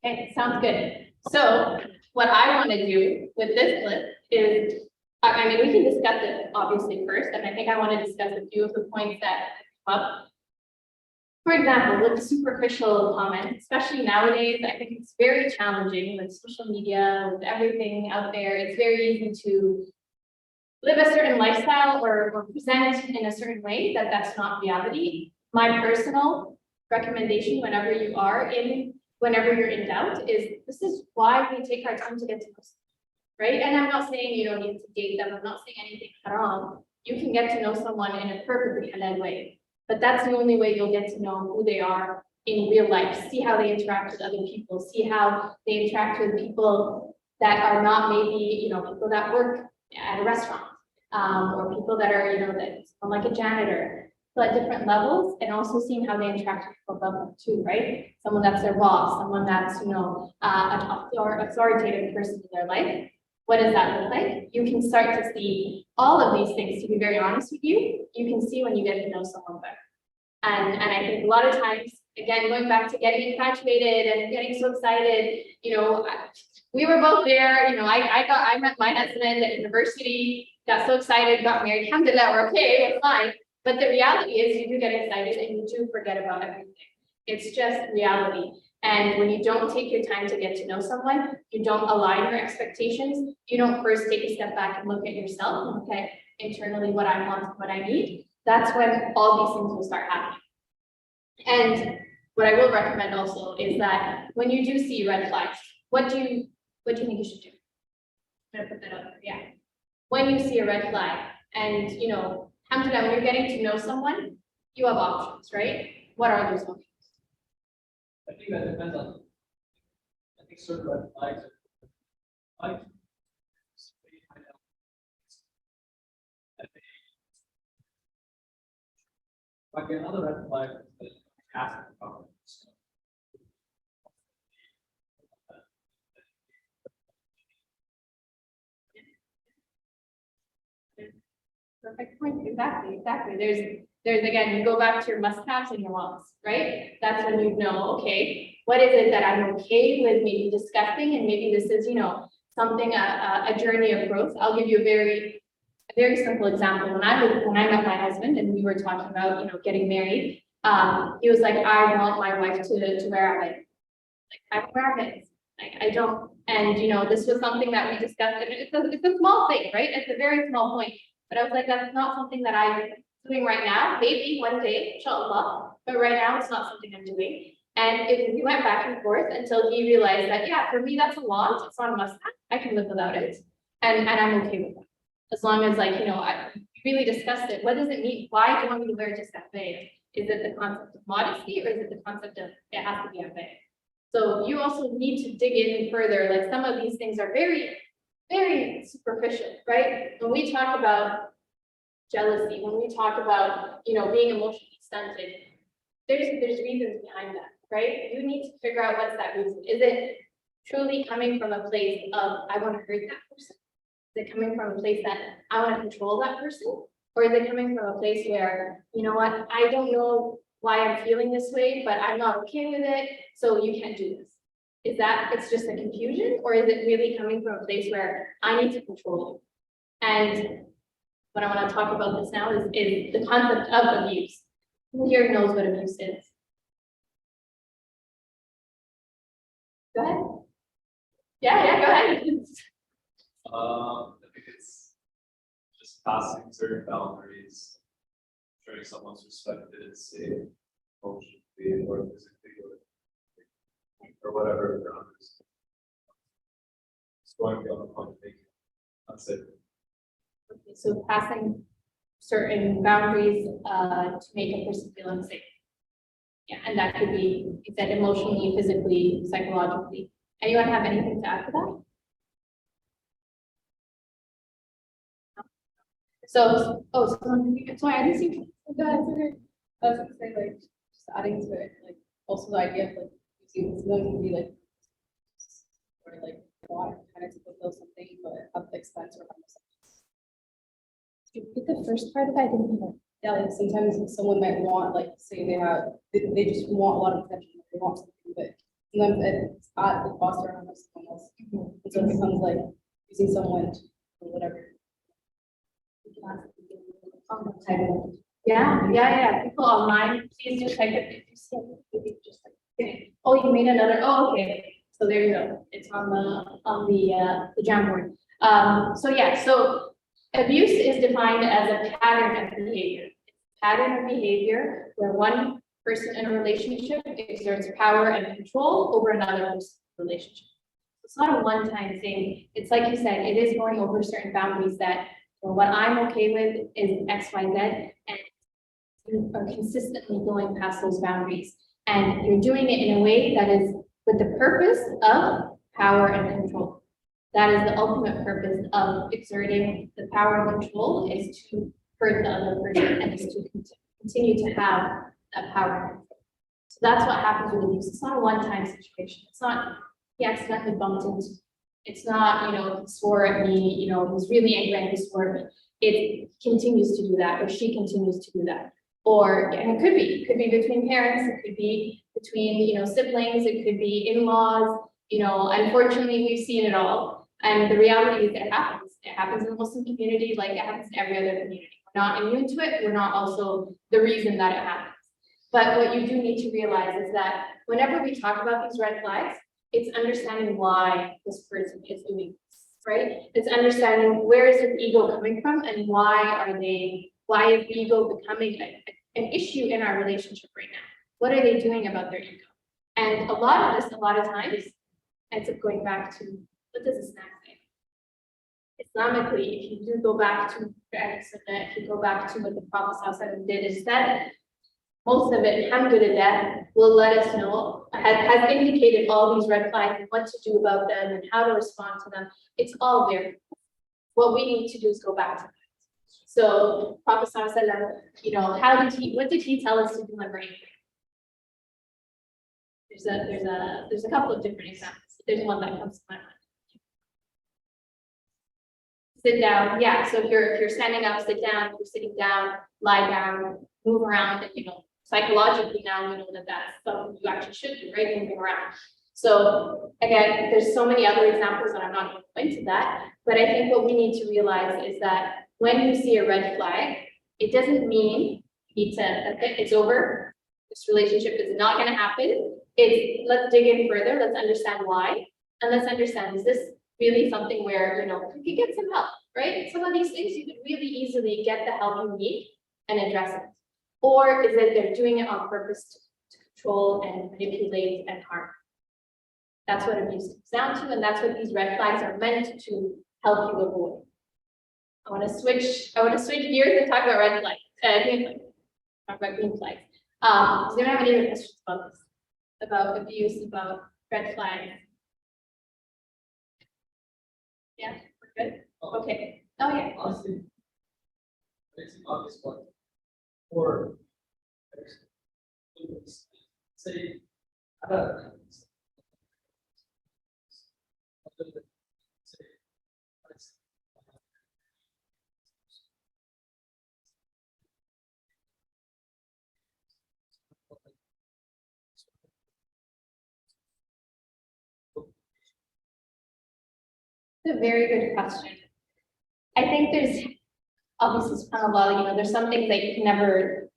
Okay, sounds good. So what I want to do with this list is, I mean, we can discuss it obviously first, and I think I want to discuss a few of the points that come up. For example, with the superficial comment, especially nowadays, I think it's very challenging with social media, with everything out there. It's very easy to live a certain lifestyle or present in a certain way that that's not reality. My personal recommendation whenever you're in doubt is this is why we take our time to get to know someone, right? And I'm not saying you don't need to date them. I'm not saying anything haram. You can get to know someone in a perfectly halal way. But that's the only way you'll get to know who they are in real life, see how they interact with other people, see how they interact with people that are not maybe, people that work at a restaurant, or people that are, that are like a janitor, so at different levels, and also seeing how they interact with people above them too, right? Someone that's their boss, someone that's, an authoritative person in their life. What does that look like? You can start to see all of these things, to be very honest with you. You can see when you get to know someone better. And I think a lot of times, again, going back to getting infatuated and getting so excited, we were both there, I met my husband at university, got so excited, got married, alhamdulillah, we're okay, we're fine. But the reality is you do get excited and you do forget about everything. It's just reality. And when you don't take your time to get to know someone, you don't align your expectations, you don't first take a step back and look at yourself, okay, internally what I want, what I need, that's when all these things will start happening. And what I will recommend also is that when you do see red flags, what do you think you should do? I'm gonna put that up there, yeah. When you see a red flag and, alhamdulillah, when you're getting to know someone, you have options, right? What are those options? I think that depends on, I think certain red flags are like. Like another red flag that ask about. Perfect point, exactly. There's again, you go back to your must-haves and your wants, right? That's when you know, okay, what is it that I'm okay with maybe discussing, and maybe this is, something, a journey of growth. I'll give you a very simple example. When I met my husband and we were talking about, getting married, he was like, I want my wife to wear a I don't wear mittens. I don't, and this was something that we discussed, and it's a small thing, right? It's a very small point. But I was like, that's not something that I'm doing right now. Maybe one day, inshallah, but right now it's not something I'm doing. And we went back and forth until he realized that, yeah, for me, that's a want. It's not a must have. I can live without it. And I'm okay with that. As long as I really discussed it. What does it mean? Why do you want me to wear just cafe? Is it the concept of modesty, or is it the concept of it has to be a bit? So you also need to dig in further. Like some of these things are very, very superficial, right? When we talk about jealousy, when we talk about, being emotionally stunted, there's reasons behind that, right? You need to figure out what's that reason. Is it truly coming from a place of, I want to hurt that person? Is it coming from a place that I want to control that person? Or is it coming from a place where, you know what, I don't know why I'm feeling this way, but I'm not okay with it, so you can't do this. Is that, it's just a confusion, or is it really coming from a place where I need to control you? And what I want to talk about this now is the concept of abuse. Who here knows what abuse is? Go ahead. Yeah, go ahead. I think it's just passing certain boundaries, showing someone's respected, safe, emotionally or physically or whatever around us. It's going beyond the point of making. That's it. Okay, so passing certain boundaries to make a person feel unsafe. Yeah, and that could be, you said, emotionally, physically, psychologically. Anyone have anything to add to that? So, sorry, I didn't see. Go ahead, okay. I was gonna say, like, just adding to it, like, also the idea of, like, it's going to be, like, or, like, want kind of to fulfill something, but at the expense or harm yourself. Did you get the first part of that? I didn't hear. Yeah, like, sometimes someone might want, like, say they just want a lot of attention, they want something, but sometimes it's at the cost or harm of someone else. And so it becomes, like, using someone to, or whatever. Yeah. People online, please just type it. If you see it, maybe just like, okay. Oh, you made another, oh, okay. So there you go. It's on the Jamboard. So abuse is defined as a pattern of behavior. Pattern of behavior where one person in a relationship exerts power and control over another person's relationship. It's not a one-time thing. It's like you said, it is going over certain boundaries that, well, what I'm okay with is X, Y, Z, and you are consistently going past those boundaries. And you're doing it in a way that is with the purpose of power and control. That is the ultimate purpose of exerting the power and control, is to hurt the other person and is to continue to have that power and control. So that's what happens with abuse. It's not a one-time situation. It's not, he accidentally bumped into, it's not, he swore at me, he was really angry and he swore at me. It continues to do that, or she continues to do that. Or, and it could be between parents, it could be between, siblings, it could be in-laws, unfortunately, we've seen it all. And the reality is it happens. It happens in the Muslim community, like it happens in every other community. We're not immune to it. We're not also the reason that it happens. But what you do need to realize is that whenever we talk about these red flags, it's understanding why this person is doing this, right? It's understanding where is their ego coming from and why is ego becoming an issue in our relationship right now? What are they doing about their ego? And a lot of times, ends up going back to, what does Islam say? Islamically, if you do go back to if you go back to what the Prophet ﷺ did, is that most of it, alhamdulillah, will let us know, has indicated all these red flags and what to do about them and how to respond to them. It's all there. What we need to do is go back to that. So Prophet ﷺ, what did he tell us to do when we're angry? There's a couple of different examples. There's one that comes to my mind. Sit down, yeah. So if you're standing up, sit down. If you're sitting down, lie down, move around. And, psychologically now we know that that's something you actually should do, right? Moving around. So again, there's so many other examples, and I'm not going to go into that. But I think what we need to realize is that when you see a red flag, it doesn't mean it's over. This relationship is not going to happen. Let's dig in further. Let's understand why, and let's understand, is this really something where you could get some help, right? Some of these things you could really easily get the help you need and address it, or is it they're doing it on purpose to control and manipulate and harm? That's what abuse comes down to, and that's what these red flags are meant to help you avoid. I want to switch gears and talk about red flags. Green flags. Talk about green flags. Does anyone have any other questions about this? About abuse, about red flags? Yeah, we're good. Okay. Oh yeah. Honestly, it's an obvious one. Or say, It's a very good question. I think there's obviously subhanAllah, there's some things that you can never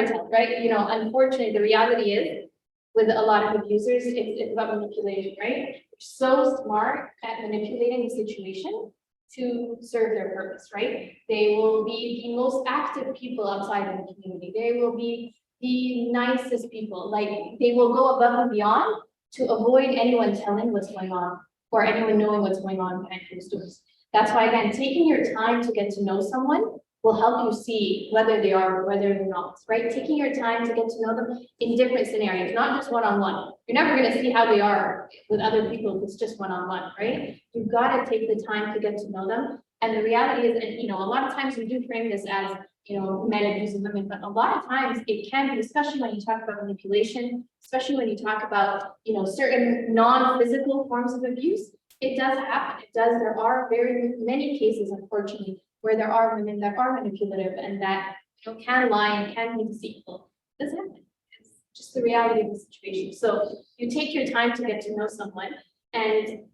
tell, right? Unfortunately, the reality is with a lot of abusers, it's about manipulation, right? They're so smart at manipulating the situation to serve their purpose, right? They will be the most active people outside of the community. They will be the nicest people. Like, they will go above and beyond to avoid anyone telling what's going on or anyone knowing what's going on behind closed doors. That's why, again, taking your time to get to know someone will help you see whether they are or whether they're not, right? Taking your time to get to know them in different scenarios, not just one-on-one. You're never going to see how they are with other people if it's just one-on-one, right? You've got to take the time to get to know them. And the reality is, and a lot of times we do frame this as, men abusing women, but a lot of times it can be, especially when you talk about manipulation, especially when you talk about, certain non-physical forms of abuse. It does happen. It does. There are very many cases, unfortunately, where there are women that are manipulative and that can lie and can be deceitful. It does happen. It's just the reality of the situation. So you take your time to get to know someone. And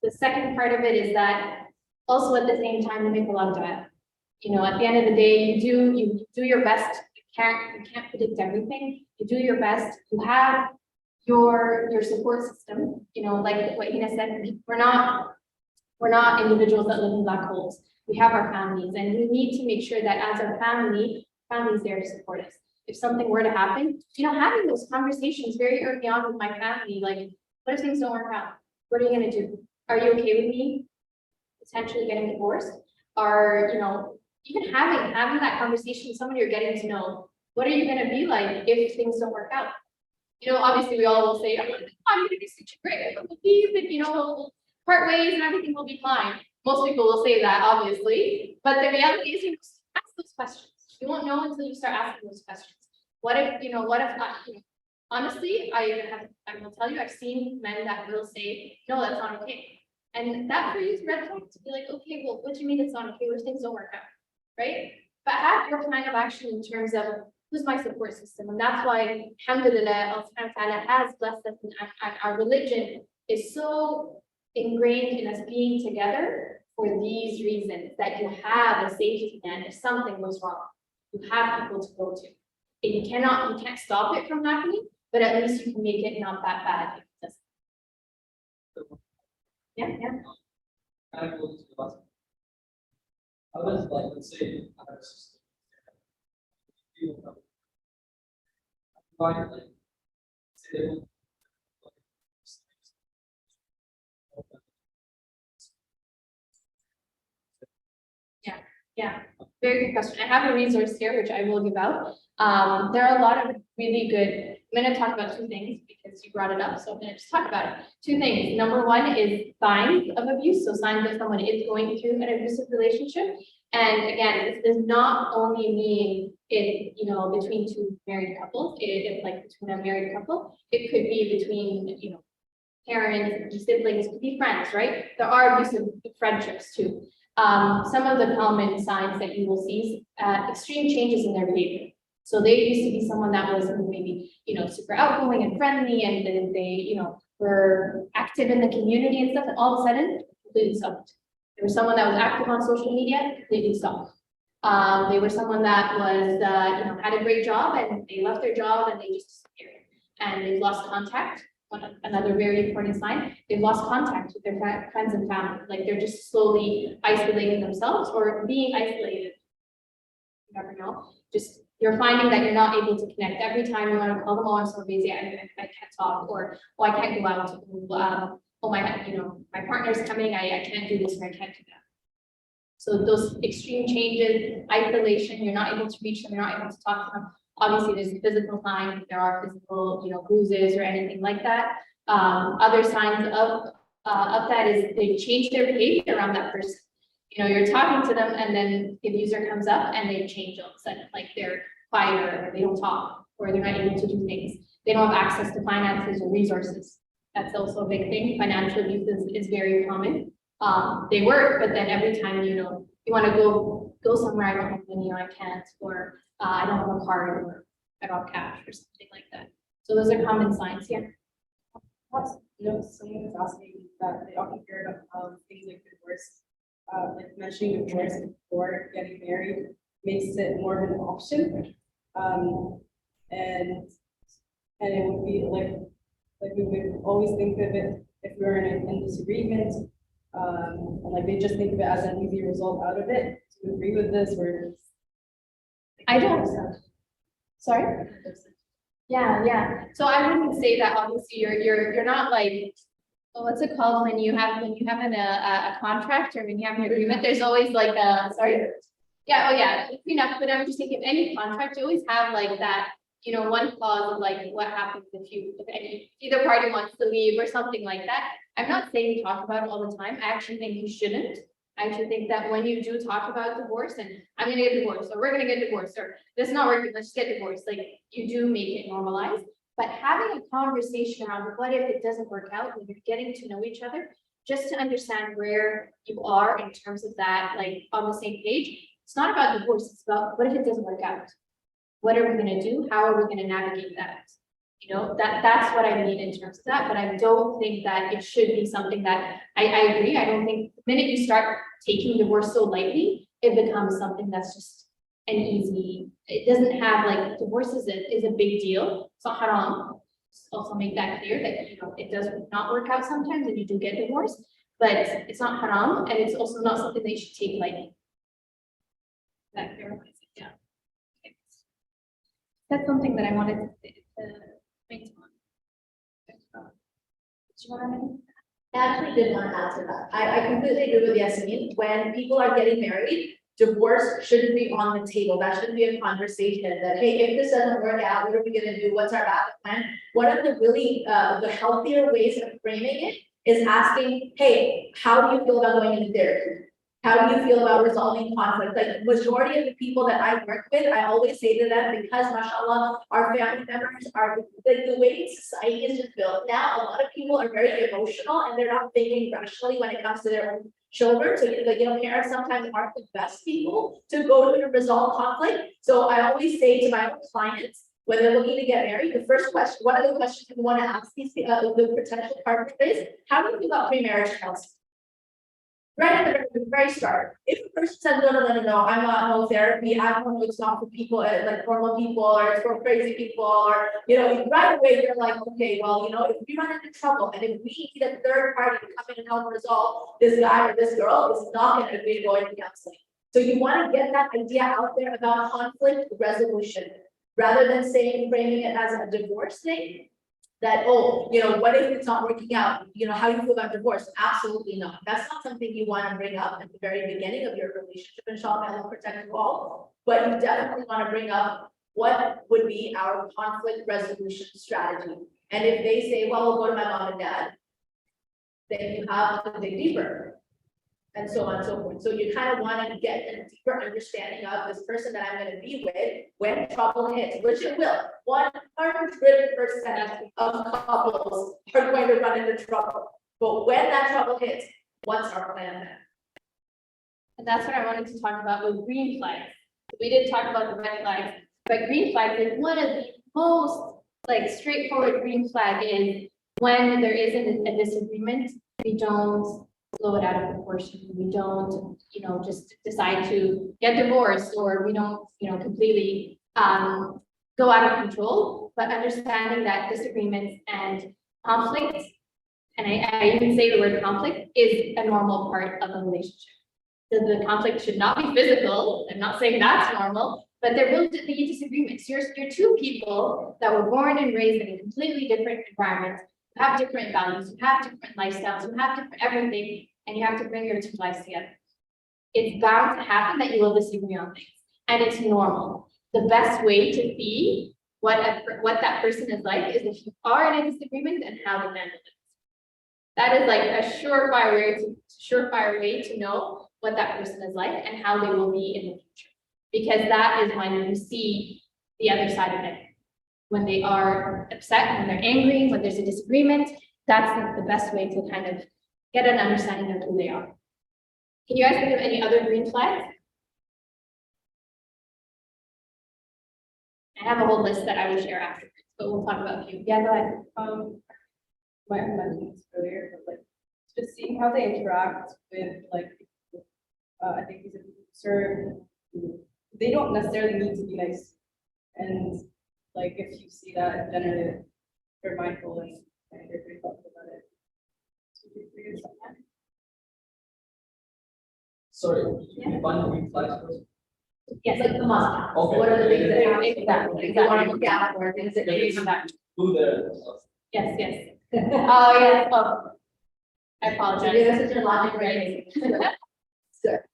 the second part of it is that also at the same time, you make a lot of dua. At the end of the day, you do your best you can't predict everything. You do your best. You have your support system, you know, like what Hina said, we're not individuals that live in black holes. We have our families, and we need to make sure that as our family's there to support us. If something were to happen, you know, having those conversations very early on with my family, like, what if things don't work out? What are you gonna do? Are you okay with me potentially getting divorced? Or, you know, even having that conversation with someone you're getting to know, what are you gonna be like if things don't work out? You know, obviously we all will say, I'm gonna be such a great, I believe that, you know, we'll part ways and everything will be fine. Most people will say that, obviously, but the reality is you must ask those questions. You won't know until you start asking those questions. What if, you know, honestly, I will tell you, I've seen men that will say, no, that's not okay. And that for you is red flag to be like, okay, well, what do you mean it's not okay? What if things don't work out, right? But have your plan of action in terms of who's my support system. And that's why, alhamdulillah, Allah subhanahu wa ta'ala has blessed us, and our religion is so ingrained in us being together for these reasons, that you have a safety net if something goes wrong. You have people to go to. And you can't stop it from happening, but at least you can make it not that bad. if it doesn't. Yeah. Kind of goes to the last. How does, like, let's say, I have a system. Find, like, say they will, Yeah, very good question. I have a resource here, which I will give out. There are a lot of really good, I'm gonna talk about two things because you brought it up, so I'm gonna just talk about it. Two things. Number one is signs of abuse, so signs that someone is going through an abusive relationship. And again, this does not only mean in, you know, between two married couples, it's like between a married couple, it could be between, you know, parents, siblings, could be friends, right? There are abusive friendships too. Some of the common signs that you will see is extreme changes in their behavior. So they used to be someone that was maybe, you know, super outgoing and friendly, and then they, you know, were active in the community and stuff, and all of a sudden, completely stopped. They were someone that was active on social media, completely stopped. They were someone that was, you know, had a great job, and they left their job and they just disappeared. And they've lost contact. Another very important sign, they've lost contact with their friends and family. Like they're just slowly isolating themselves or being isolated. You never know. Just you're finding that you're not able to connect. Every time you want to call them, oh, I'm so busy, I can't talk, or oh, I can't go out. Oh, my, you know, my partner's coming, I can't do this or I can't do that. So those extreme changes, isolation, you're not able to reach them, you're not able to talk to them. Obviously, there's physical signs, there are physical, you know, bruises or anything like that. Other signs of that is they change their behavior around that person. You know, you're talking to them and then the abuser comes up and they change all of a sudden, like they're quieter, or they don't talk, or they're not able to do things. They don't have access to finances or resources. That's also a big thing. Financial abuse is very common. They work, but then every time, you know, you want to go somewhere, I don't have money, or I can't, or I don't have a card, or I don't have cash, or something like that. So those are common signs here. You know, someone was asking that they often hear about things like divorce, like mentioning divorce before getting married makes it more of an option. And it would be like we would always think of it if we were in disagreement. And like they just think of it as an easy result out of it. Do you agree with this, or? I don't. Sorry. Yeah. So I wouldn't say that. Obviously, you're not like, well, what's it called when you have a contract, or when you have an agreement? There's always like a sorry. Yeah. Oh yeah. Enough. But I would just think if any contract, you always have like that. You know, one clause of like what happens if either party wants to leave or something like that. I'm not saying you talk about it all the time. I actually think you shouldn't. I actually think that when you do talk about divorce and I'm gonna get divorced, or we're gonna get divorced, or this is not working, let's just get divorced, like you do make it normalized. But having a conversation around what if it doesn't work out when you're getting to know each other, just to understand where you are in terms of that, like on the same page. It's not about divorce, it's about what if it doesn't work out? What are we gonna do? How are we gonna navigate that? You know, that's what I mean in terms of that, but I don't think that it should be something that I agree. I don't think the minute you start taking divorce so lightly, it becomes something that's just and easy. It doesn't have like divorce is a big deal. It's not haram. Just also make that clear that, you know, it does not work out sometimes and you do get divorced, but it's not haram and it's also not something that you should take lightly. That clarifies it, yeah. Okay. That's something that I wanted to make on. Do you want to? I actually did want to add to that. I completely agree with Yasmine. When people are getting married, divorce shouldn't be on the table. That shouldn't be a conversation that, hey, if this doesn't work out, what are we gonna do? What's our backup plan? One of the really, the healthier ways of framing it is asking, hey, how do you feel about going into therapy? How do you feel about resolving conflict? Like majority of the people that I work with, I always say to them, because mashallah, our family members are like the way society is just built now, a lot of people are very emotional and they're not thinking rationally when it comes to their own children. So like, you know, parents sometimes aren't the best people to go to resolve conflict. So I always say to my own clients, when they're looking to get married, the first question, one of the questions you want to ask these the potential partners is, how do you feel about pre-marriage counseling? Right at the very start, if a person says, no, I'm not no therapy, I don't know, it's not for people, like normal people, or it's for crazy people, or, you know, right away, you're like, okay, well, you know, if we run into trouble, and if we need a third party to come in and help resolve this guy or this girl, is not gonna agree to go into counseling. So you wanna get that idea out there about conflict resolution, rather than framing it as a divorce thing. That, oh, you know, what if it's not working out? You know, how do you feel about divorce? Absolutely not. That's not something you want to bring up at the very beginning of your relationship. Inshallah, Allah protect you all. But you definitely want to bring up what would be our conflict resolution strategy. And if they say, well, we'll go to my mom and dad, then you have to dig deeper. And so on and so forth. So you kind of want to get a deeper understanding of this person that I'm going to be with when trouble hits, which it will. 100% of couples are going to run into trouble. But when that trouble hits, what's our plan then? And that's what I wanted to talk about with green flags. We did talk about the red flags, but green flags is one of the most like straightforward green flag is when there isn't a disagreement, we don't blow it out of proportion. We don't, you know, just decide to get divorced, or we don't, you know, completely go out of control, but understanding that disagreements and conflict, and I even say the word conflict, is a normal part of a relationship. The conflict should not be physical. I'm not saying that's normal, but there will be disagreements. You're two people that were born and raised in completely different environments, you have different values, you have different lifestyles, you have different everything, and you have to bring your two lives together. It's bound to happen that you will disagree on things, and it's normal. The best way to see what that person is like is if you are in a disagreement and how to handle it. That is like a surefire way to know what that person is like and how they will be in the future. Because that is when you see the other side of it. When they are upset, when they're angry, when there's a disagreement, that's the best way to kind of get an understanding of who they are. Can you guys think of any other green flags? I have a whole list that I will share afterwards, but we'll talk about a few. Yeah, go ahead. Might have mentioned this earlier, but like just seeing how they interact with like I think these are serve, they don't necessarily need to be nice. And like if you see that, then you're mindful and you're pretty thoughtful about it. Sorry, you define green flags first? Yes, like the must. Okay. What are the things that have Exactly, you want to look out for, things that you Who there? Yes, yes. Oh, yes. Oh, I apologize. Give us such a logic rating. Sure.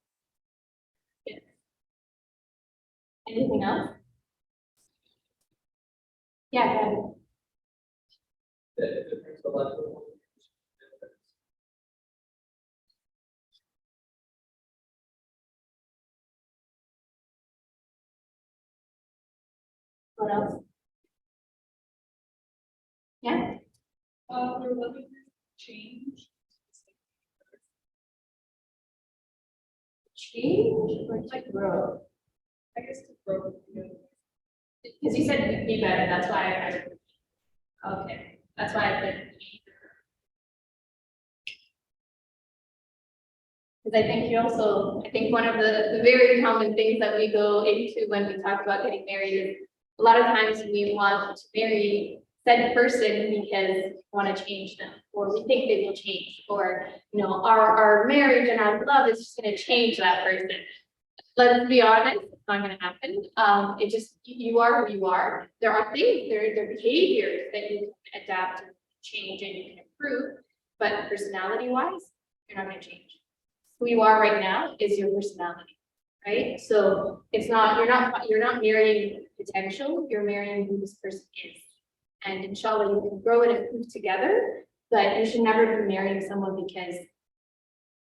Anything else? Yeah, go ahead. The principal level. What else? Yeah, We're looking to change. change or like grow? I guess to grow. Because you said be better, that's why okay, that's why I said. Because I think one of the very common things that we go into when we talk about getting married is a lot of times we want to marry said person because we want to change them, or we think they will change, or, you know, our marriage and our love is just going to change that person. Let's be honest, it's not going to happen. It just, you are who you are. There are things, there are behaviors that you can adapt and change and you can improve, but personality wise, you're not going to change. Who you are right now is your personality, right? So it's not, you're not marrying potential, you're marrying who this person is. And inshallah, you can grow and improve together, but you should never be marrying someone because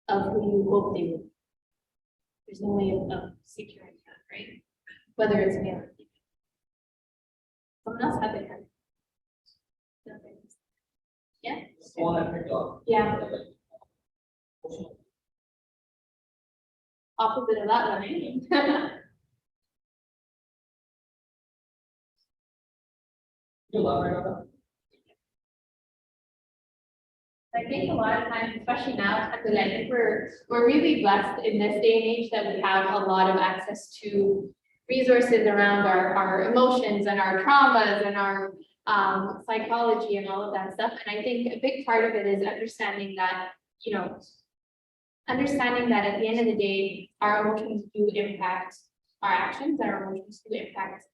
of who you hope they will be. There's no way of securing that, right? Whether it's male or female. Someone else had their hand. Yeah? One I picked up. Yeah. Opposite of that one, eh? You elaborate on that? I think a lot of times, especially now, I think we're really blessed in this day and age that we have a lot of access to resources around our emotions and our traumas and our psychology and all of that stuff. And I think a big part of it is understanding that, you know, understanding that at the end of the day, our emotions do impact our actions, and our emotions do impact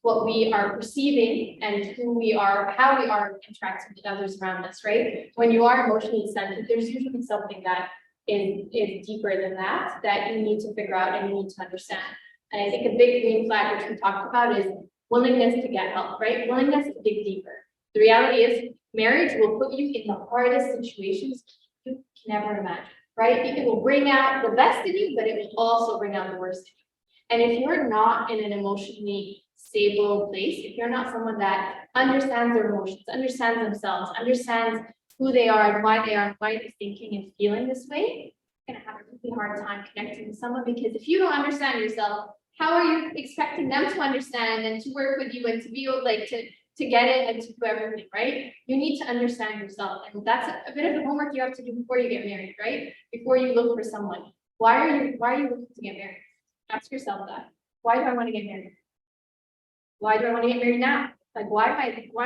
what we are perceiving and who we are, how we are interacting with others around us, right? When you are emotionally sensitive, there's usually something that is deeper than that, that you need to figure out and you need to understand. And I think a big green flag, which we talked about, is willingness to get help, right? Willingness to dig deeper. The reality is marriage will put you in the hardest situations you can ever imagine, right? It will bring out the best in you, but it will also bring out the worst in you. And if you're not in an emotionally stable place, if you're not someone that understands their emotions, understands themselves, understands who they are and why they're thinking and feeling this way, you're gonna have a really hard time connecting with someone, because if you don't understand yourself, how are you expecting them to understand and to work with you and to be like to get it and to do everything, right? You need to understand yourself, and that's a bit of the homework you have to do before you get married, right? Before you look for someone. Why are you looking to get married? Ask yourself that. Why do I want to get married? Why do I want to get married now? Like, why am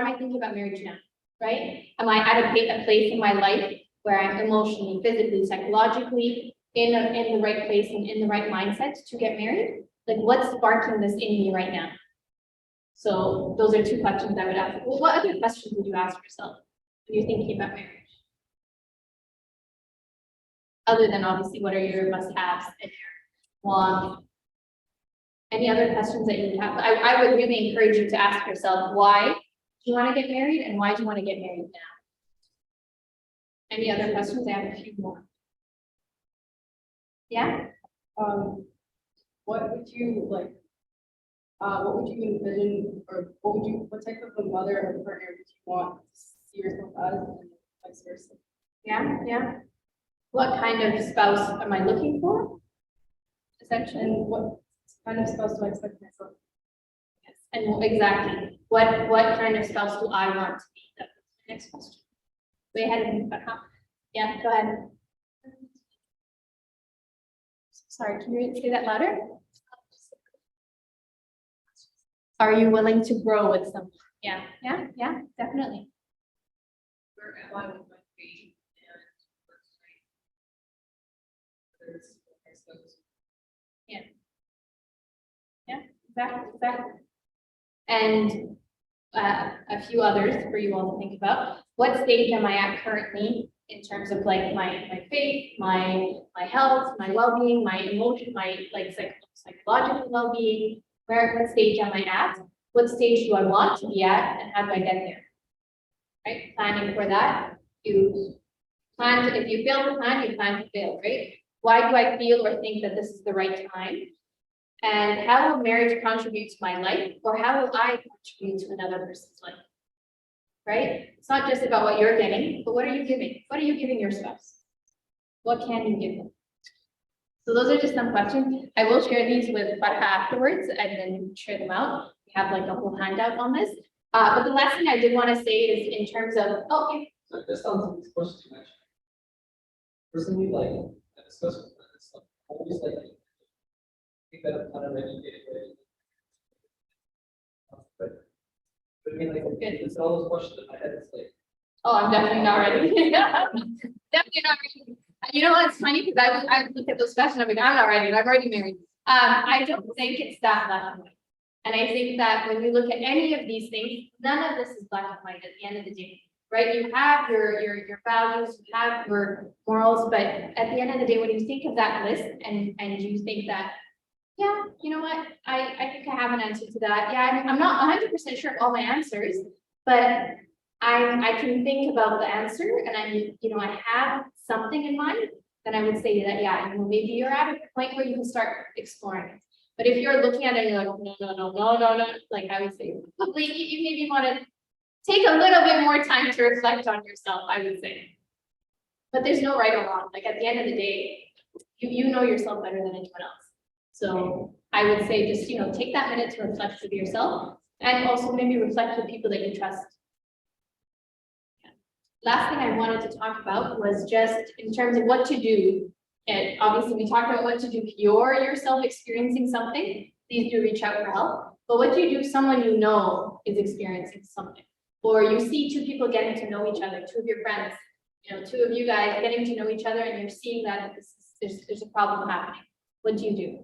I thinking about marriage now? Right? Am I at a place in my life where I'm emotionally, physically, psychologically in the right place and in the right mindset to get married? Like, what's sparking this in me right now? So those are two questions I would ask. Well, what other questions would you ask yourself when you're thinking about marriage? Other than obviously, what are your must-haves and your wants? Any other questions that you have? I would really encourage you to ask yourself, why do you want to get married and why do you want to get married now? Any other questions? I have a few more. Yeah? What would you like? What would you envision, or what type of a mother or partner would you want to see yourself as, and vice versa? Yeah. What kind of spouse am I looking for? Essentially. And what kind of spouse do I expect myself? Yes. And exactly, what kind of spouse do I want to be? That's the next question. Way ahead of me, but yeah, go ahead. Sorry, can you say that louder? Are you willing to grow with someone? Yeah, definitely. Where am I with my faith and what's right? There's Exactly. And a few others for you all to think about. What stage am I at currently in terms of like my faith, my health, my well-being, my emotion, my like psychological well-being? What stage am I at? What stage do I want to be at, and how do I get there? Right, planning for that. You plan if you fail to plan, you plan to fail, right? Why do I feel or think that this is the right time? And how will marriage contribute to my life, or how will I contribute to another person's life? Right? It's not just about what you're getting, but what are you giving? What are you giving your spouse? What can you give them? So those are just some questions. I will share these with Farha afterwards and then share them out. We have like a whole handout on this. But the last thing I did want to say is in terms of, So just on some of these questions you mentioned. Personally, like, I especially when it's like almost like. I think that I'm kind of educated, right? But I mean, like, it's all those questions in my head, it's like. Oh, I'm definitely not ready. Definitely not ready. You know what's funny, because I look at those questions, I'm like, I'm not ready, I'm already married. I don't think it's that black and white. And I think that when you look at any of these things, none of this is black and white at the end of the day, right? You have your values, you have your morals, but at the end of the day, when you think of that list and you think that, yeah, you know what, I think I have an answer to that. Yeah, I'm not 100% sure of all my answers, but I can think about the answer and I have something in mind, then I would say that, yeah, maybe you're at a point where you can start exploring it. But if you're looking at it and you're like, no, like I would say, probably you maybe want to take a little bit more time to reflect on yourself, I would say. But there's no right or wrong. Like at the end of the day, you know yourself better than anyone else. So I would say just, take that minute to reflect with yourself and also maybe reflect with people that you trust. Last thing I wanted to talk about was just in terms of what to do. And obviously we talked about what to do if you're yourself experiencing something, please do reach out for help. But what do you do if someone you know is experiencing something? Or you see two people getting to know each other, two of your friends, two of you guys getting to know each other and you're seeing that there's a problem happening. What do you do?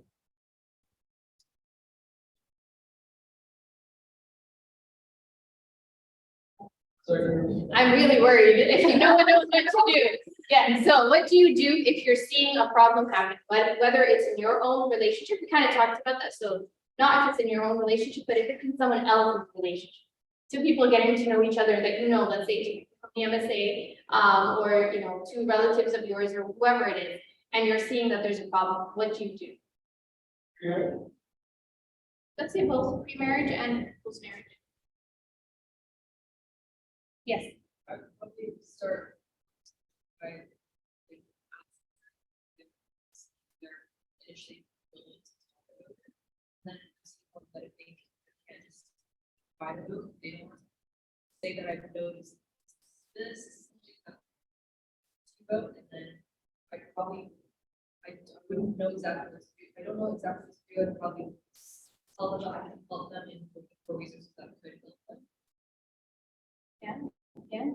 I'm really worried if no one knows what to do. Yeah, so what do you do if you're seeing a problem happen, whether it's in your own relationship? We kind of talked about that. So not if it's in your own relationship, but if it's in someone else's relationship. Two people getting to know each other that let's say two from the MSA, or two relatives of yours or whoever it is, and you're seeing that there's a problem. What do you do? Yeah. Let's say both pre-marriage and post-marriage. Yes. I probably start by. They're initially willing to talk about it. Then that I think can just buy the book. They don't want to say that I've noticed this about, and then I probably I wouldn't know exactly what to do. I don't know exactly what to do. I'd probably tell them that I can help them and look for resources that could help them. Yeah.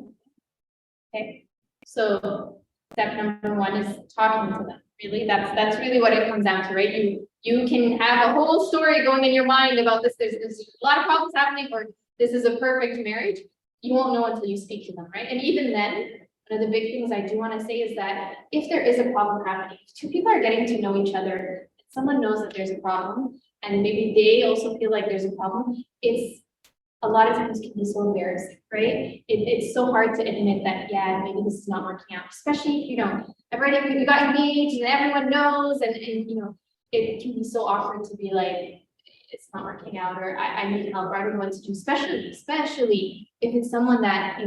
Okay. So step number one is talking to them. Really, that's really what it comes down to, right? You can have a whole story going in your mind about this. There's a lot of problems happening, or this is a perfect marriage. You won't know until you speak to them, right? And even then, one of the big things I do want to say is that if there is a problem happening, if two people are getting to know each other, someone knows that there's a problem, and maybe they also feel like there's a problem, it's a lot of times can be so embarrassing, right? It's so hard to admit that, yeah, maybe this is not working out, especially if you got engaged and everyone knows, and it can be so awkward to be like, it's not working out, or I need help, or I don't know what to do, especially if it's someone that,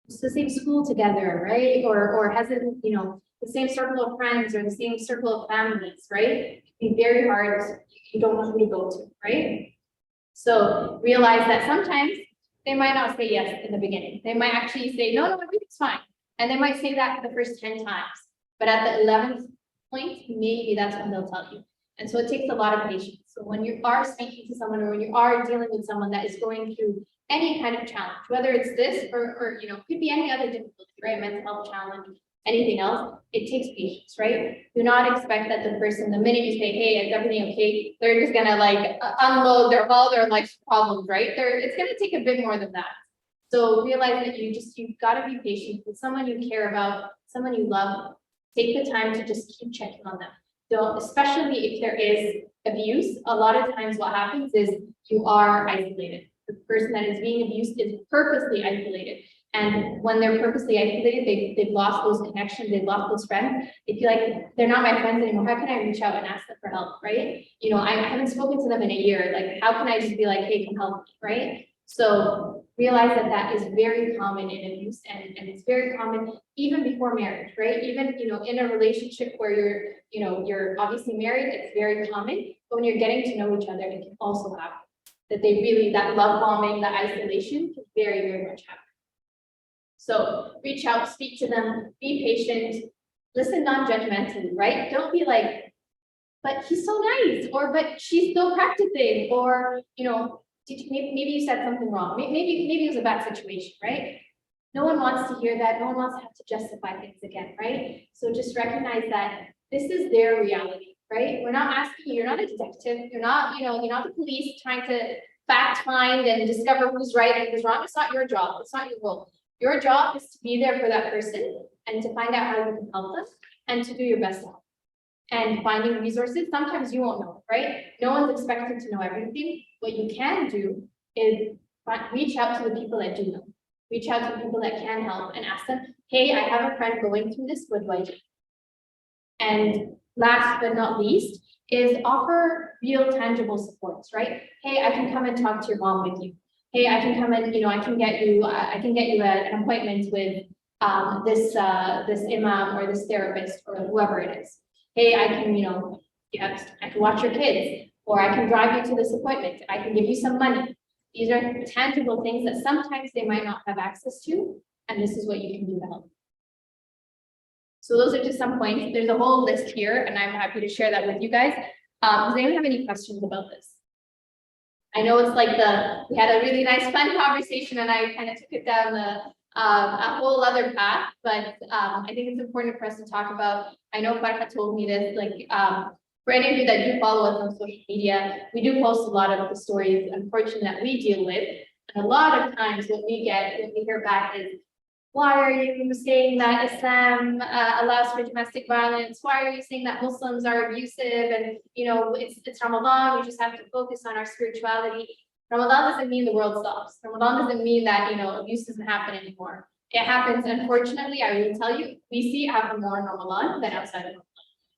it's the same school together, right? Or has it, the same circle of friends or the same circle of families, right? It'd be very hard. You don't know who to go to, right? So realize that sometimes they might not say yes in the beginning. They might actually say, no, everything's fine. And they might say that for the first 10 times. But at the 11th point, maybe that's when they'll tell you. And so it takes a lot of patience. So when you are speaking to someone, or when you are dealing with someone that is going through any kind of challenge, whether it's this or could be any other difficulty, right? Mental health challenge, anything else, it takes patience, right? Do not expect that the person, the minute you say, hey, is everything okay, they're just gonna unload all their life's problems, right? It's gonna take a bit more than that. So realize that you've gotta be patient with someone you care about, someone you love. Take the time to just keep checking on them. So especially if there is abuse, a lot of times what happens is you are isolated. The person that is being abused is purposely isolated. And when they're purposely isolated, they've lost those connections, they've lost those friends. They feel like they're not my friends anymore. How can I reach out and ask them for help, right? I haven't spoken to them in a year. Like, how can I just be like, hey, come help me, right? So realize that is very common in abuse, and it's very common even before marriage, right? Even, in a relationship where you're obviously married, it's very common. But when you're getting to know each other, it can also happen. That love bombing, that isolation can very, very much happen. So reach out, speak to them, be patient, listen non-judgmentally, right? Don't be like, but he's so nice, or but she's still practicing, or, you know, maybe you said something wrong. Maybe it was a bad situation, right? No one wants to hear that. No one wants to have to justify things again, right? So just recognize that this is their reality, right? We're not asking you, you're not a detective, you're not, you know, you're not the police trying to fact find and discover who's right and who's wrong. It's not your job, it's not your role. Your job is to be there for that person and to find out how you can help them and to do your best to help. And finding resources, sometimes you won't know, right? No one's expected to know everything. What you can do is reach out to the people that do know. Reach out to the people that can help and ask them, hey, I have a friend going through this, what do I do? And last but not least is offer real tangible supports, right? Hey, I can come and talk to your mom with you. Hey, I can come and, you know, I can get you an appointment with this imam or this therapist or whoever it is. Hey, I can, you know, I can watch your kids, or I can drive you to this appointment. I can give you some money. These are tangible things that sometimes they might not have access to, and this is what you can do to help. So those are just some points. There's a whole list here, and I'm happy to share that with you guys. Does anyone have any questions about this? I know it's like we had a really nice fun conversation, and I kind of took it down a whole other path, but I think it's important for us to talk about. I know Farha told me this, like for any of you that do follow us on social media, we do post a lot of the stories, unfortunately, that we deal with. And a lot of times what we hear back is, why are you saying that Islam allows for domestic violence? Why are you saying that Muslims are abusive? And, you know, it's Ramadan, we just have to focus on our spirituality. Ramadan doesn't mean the world stops. Ramadan doesn't mean that, you know, abuse doesn't happen anymore. It happens, unfortunately, I will tell you, we see it happen more in Ramadan than outside of Ramadan.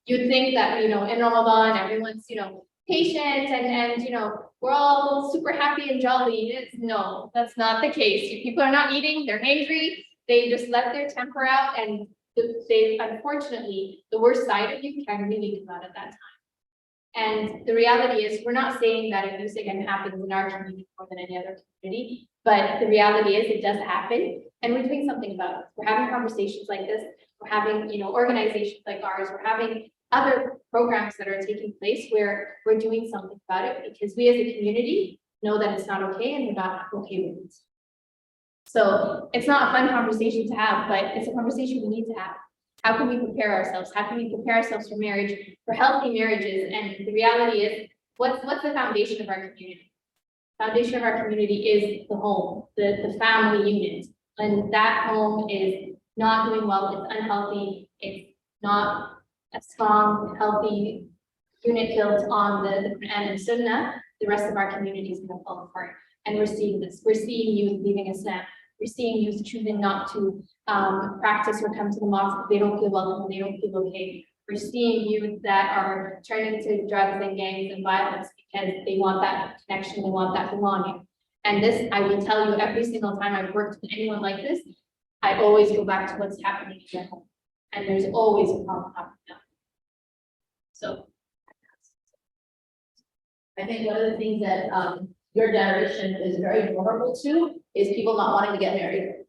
You'd think that, you know, in Ramadan, everyone's, you know, patient and, you know, we're all super happy and jolly. No, that's not the case. People are not eating, they're hangry. They just let their temper out, and they, unfortunately, the worst side of you can really come out at that time. And the reality is, we're not saying that abuse again happens in our community more than any other community, but the reality is it does happen, and we're doing something about it. We're having conversations like this. We're having, you know, organizations like ours. We're having other programs that are taking place where we're doing something about it, because we as a community know that it's not okay and we're not okay with it. So it's not a fun conversation to have, but it's a conversation we need to have. How can we prepare ourselves? How can we prepare ourselves for marriage, for healthy marriages? And the reality is, what's the foundation of our community? Foundation of our community is the home, the family unit. And that home is not doing well, it's unhealthy, it's not a strong, healthy unit built on the Quran and Sunnah, the rest of our community is going to fall apart. And we're seeing this. We're seeing youth leaving Islam. We're seeing youth choosing not to practice or come to the mosque. They don't feel welcome. They don't feel okay. We're seeing youth that are turning to drugs and gangs and violence because they want that connection. They want that belonging. And this, I will tell you, every single time I've worked with anyone like this, I always go back to what's happening in their home. And there's always a problem happening now. So. I think one of the things that your generation is very vulnerable to is people not wanting to get married.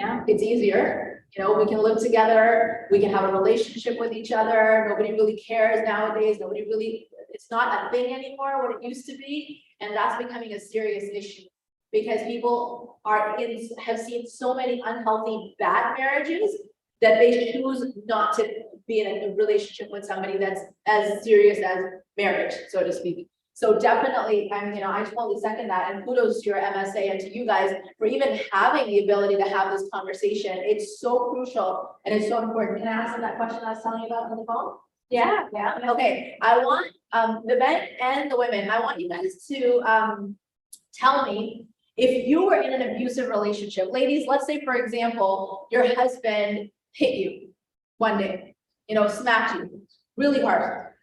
Yeah, it's easier, you know, we can live together, we can have a relationship with each other, nobody really cares nowadays, nobody really, it's not a thing anymore, what it used to be, and that's becoming a serious issue. Because people have seen so many unhealthy bad marriages that they choose not to be in a relationship with somebody that's as serious as marriage, so to speak. So definitely, I totally second that, and kudos to your MSA and to you guys for even having the ability to have this conversation. It's so crucial and it's so important. Can I ask them that question I was telling you about on the phone? Yeah. Okay, I want the men and the women, I want you guys to tell me if you were in an abusive relationship. Ladies, let's say, for example, your husband hit you one day, smacked you really hard.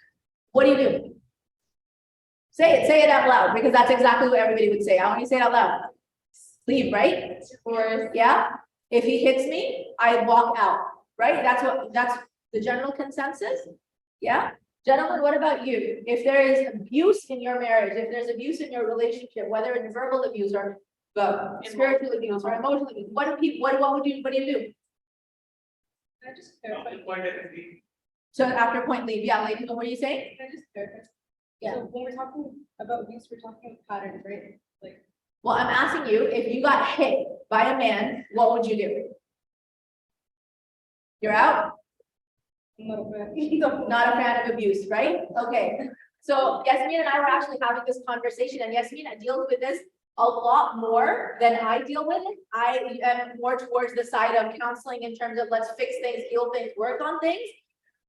What do you do? Say it out loud, because that's exactly what everybody would say. I want you to say it out loud. Leave, right? Or yeah. If he hits me, I walk out, right? That's the general consensus. Yeah. Gentlemen, what about you? If there is abuse in your marriage, if there's abuse in your relationship, whether it's verbal abuse or spiritual abuse or emotional abuse, what do you do? Can I just clarify? So after point leave, yeah, like, what were you saying? Can I just clarify? Yeah. So when we're talking about abuse, we're talking about patterns, right? Like, Well, I'm asking you, if you got hit by a man, what would you do? You're out? I'm not a fan. Not a fan of abuse, right? Okay. So Yasmine and I were actually having this conversation, and Yasmine deals with this a lot more than I deal with it. I am more towards the side of counseling in terms of let's fix things, heal things, work on things.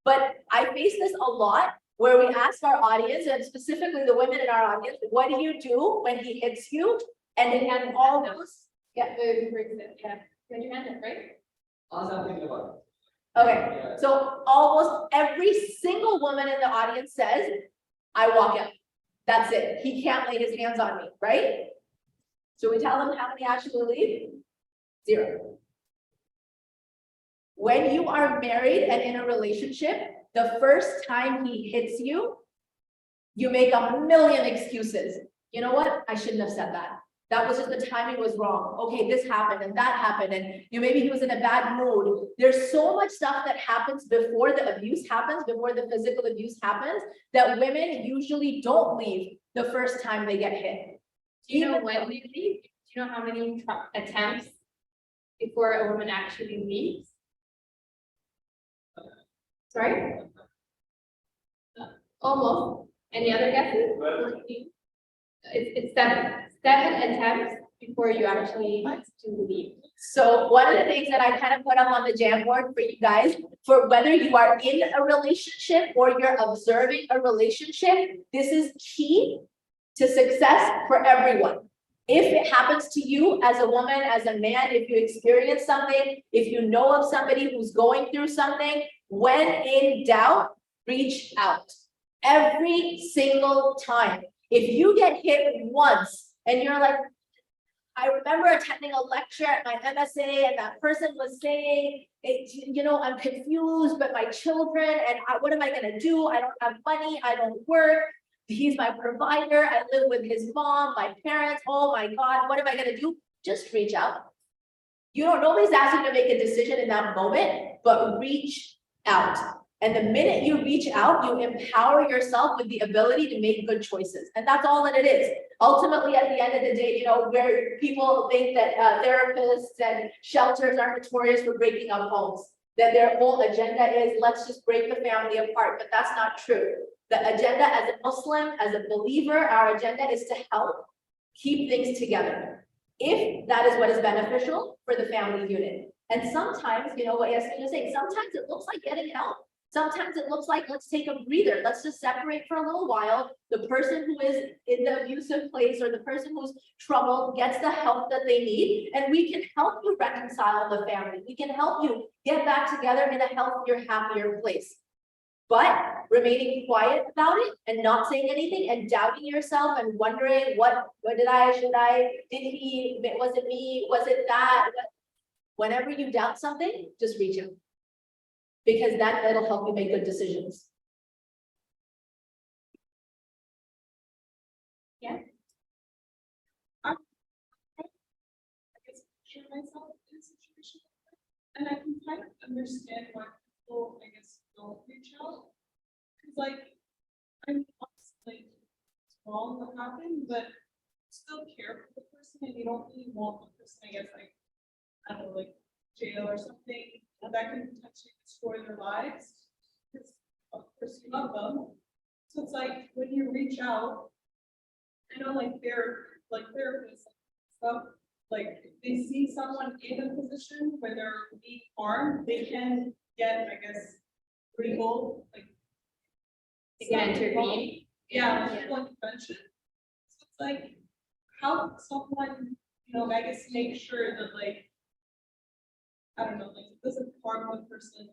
But I face this a lot where we ask our audience, and specifically the women in our audience, what do you do when he hits you? And they have all those, yeah, Yeah. you had your hand up, right? I was not thinking about it. Okay, so almost every single woman in the audience says, I walk out. That's it. He can't lay his hands on me, right? So we tell them how many actually leave? 0. When you are married and in a relationship, the first time he hits you, you make a million excuses. You know what? I shouldn't have said that. That was just the timing was wrong. Okay, this happened and that happened, and maybe he was in a bad mood. There's so much stuff that happens before the abuse happens, before the physical abuse happens, that women usually don't leave the first time they get hit. Do you know when they leave? Do you know how many attempts before a woman actually leaves? Sorry? Almost. Any other guesses? It's 7 attempts before you actually to leave. So one of the things that I kind of put up on the Jamboard for you guys, for whether you are in a relationship or you're observing a relationship, this is key to success for everyone. If it happens to you as a woman, as a man, if you experience something, if you know of somebody who's going through something, when in doubt, reach out. Every single time. If you get hit once and you're like, I remember attending a lecture at my MSA and that person was saying, I'm confused, but my children and what am I gonna do? I don't have money, I don't work. He's my provider, I live with his mom, my parents, oh my God, what am I gonna do? Just reach out. Nobody's asking you to make a decision in that moment, but reach out. And the minute you reach out, you empower yourself with the ability to make good choices. And that's all that it is. Ultimately, at the end of the day, where people think that therapists and shelters are notorious for breaking up homes, that their whole agenda is let's just break the family apart, but that's not true. The agenda as a Muslim, as a believer, our agenda is to help keep things together. If that is what is beneficial for the family unit. And sometimes, what Yasmine was saying, sometimes it looks like getting help. Sometimes it looks like, let's take a breather. Let's just separate for a little while. The person who is in the abusive place or the person who's troubled gets the help that they need. And we can help you reconcile the family. We can help you get back together in a healthier, happier place. But remaining quiet about it and not saying anything and doubting yourself and wondering what did I, should I, did he, was it me, was it that? Whenever you doubt something, just reach out. Because that'll help you make good decisions. I guess picture myself in a situation like that. And I can kind of understand why people, I guess, don't reach out. Cause I'm obviously it's wrong what happened, but still care for the person and you don't really want the person, I guess, I don't know, jail or something that can potentially destroy their lives. Because of course you love them. So it's when you reach out, I know therapists stuff, if they see someone in a position where they're being harmed, they can get, I guess, legal, They can intervene. yeah, intervention. So it's how someone, I guess make sure that I don't know, it doesn't harm one person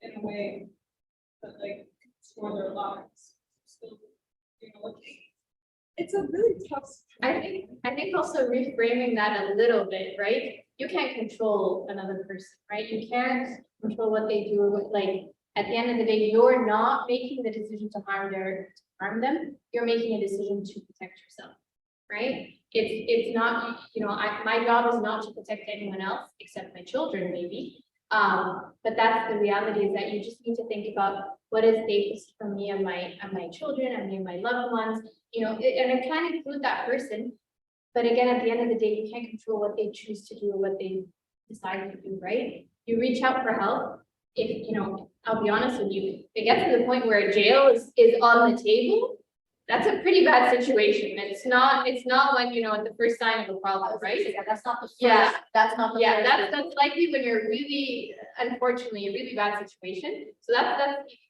in a way that destroy their lives. Still, it's a really tough situation. I think also reframing that a little bit, right? You can't control another person, right? You can't control what they do. At the end of the day, you're not making the decision to harm them. You're making a decision to protect yourself, right? It's not, my job is not to protect anyone else except my children, maybe. But that's the reality, is that you just need to think about what is safest for me and my children and me and my loved ones, you know, and it can include that person. But again, at the end of the day, you can't control what they choose to do or what they decide to do, right? You reach out for help. If, you know, I'll be honest with you, if it gets to the point where jail is on the table, that's a pretty bad situation. It's not when, you know, at the first sign of a problem, right? Yeah, that's not the first, Yeah. that's not the Yeah, first. that's likely when you're really, unfortunately, a really bad situation. So that's,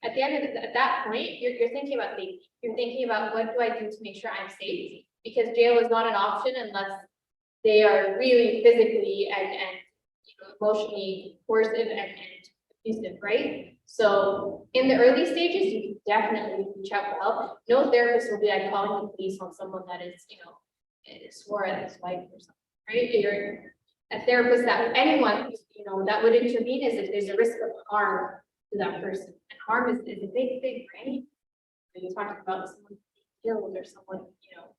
at the end of at that point, you're thinking about safety. You're thinking about, what do I do to make sure I'm safe? Because jail is not an option unless they are really physically and you know, emotionally coercive and abusive, right? So in the early stages, you can definitely reach out for help. No therapist will be like calling the police on someone that is, you know, swore at his wife or something, right? You're a therapist, that anyone, you know, that would intervene is if there's a risk of harm to that person. And harm is a big, right? When you're talking about someone killed or someone, you know.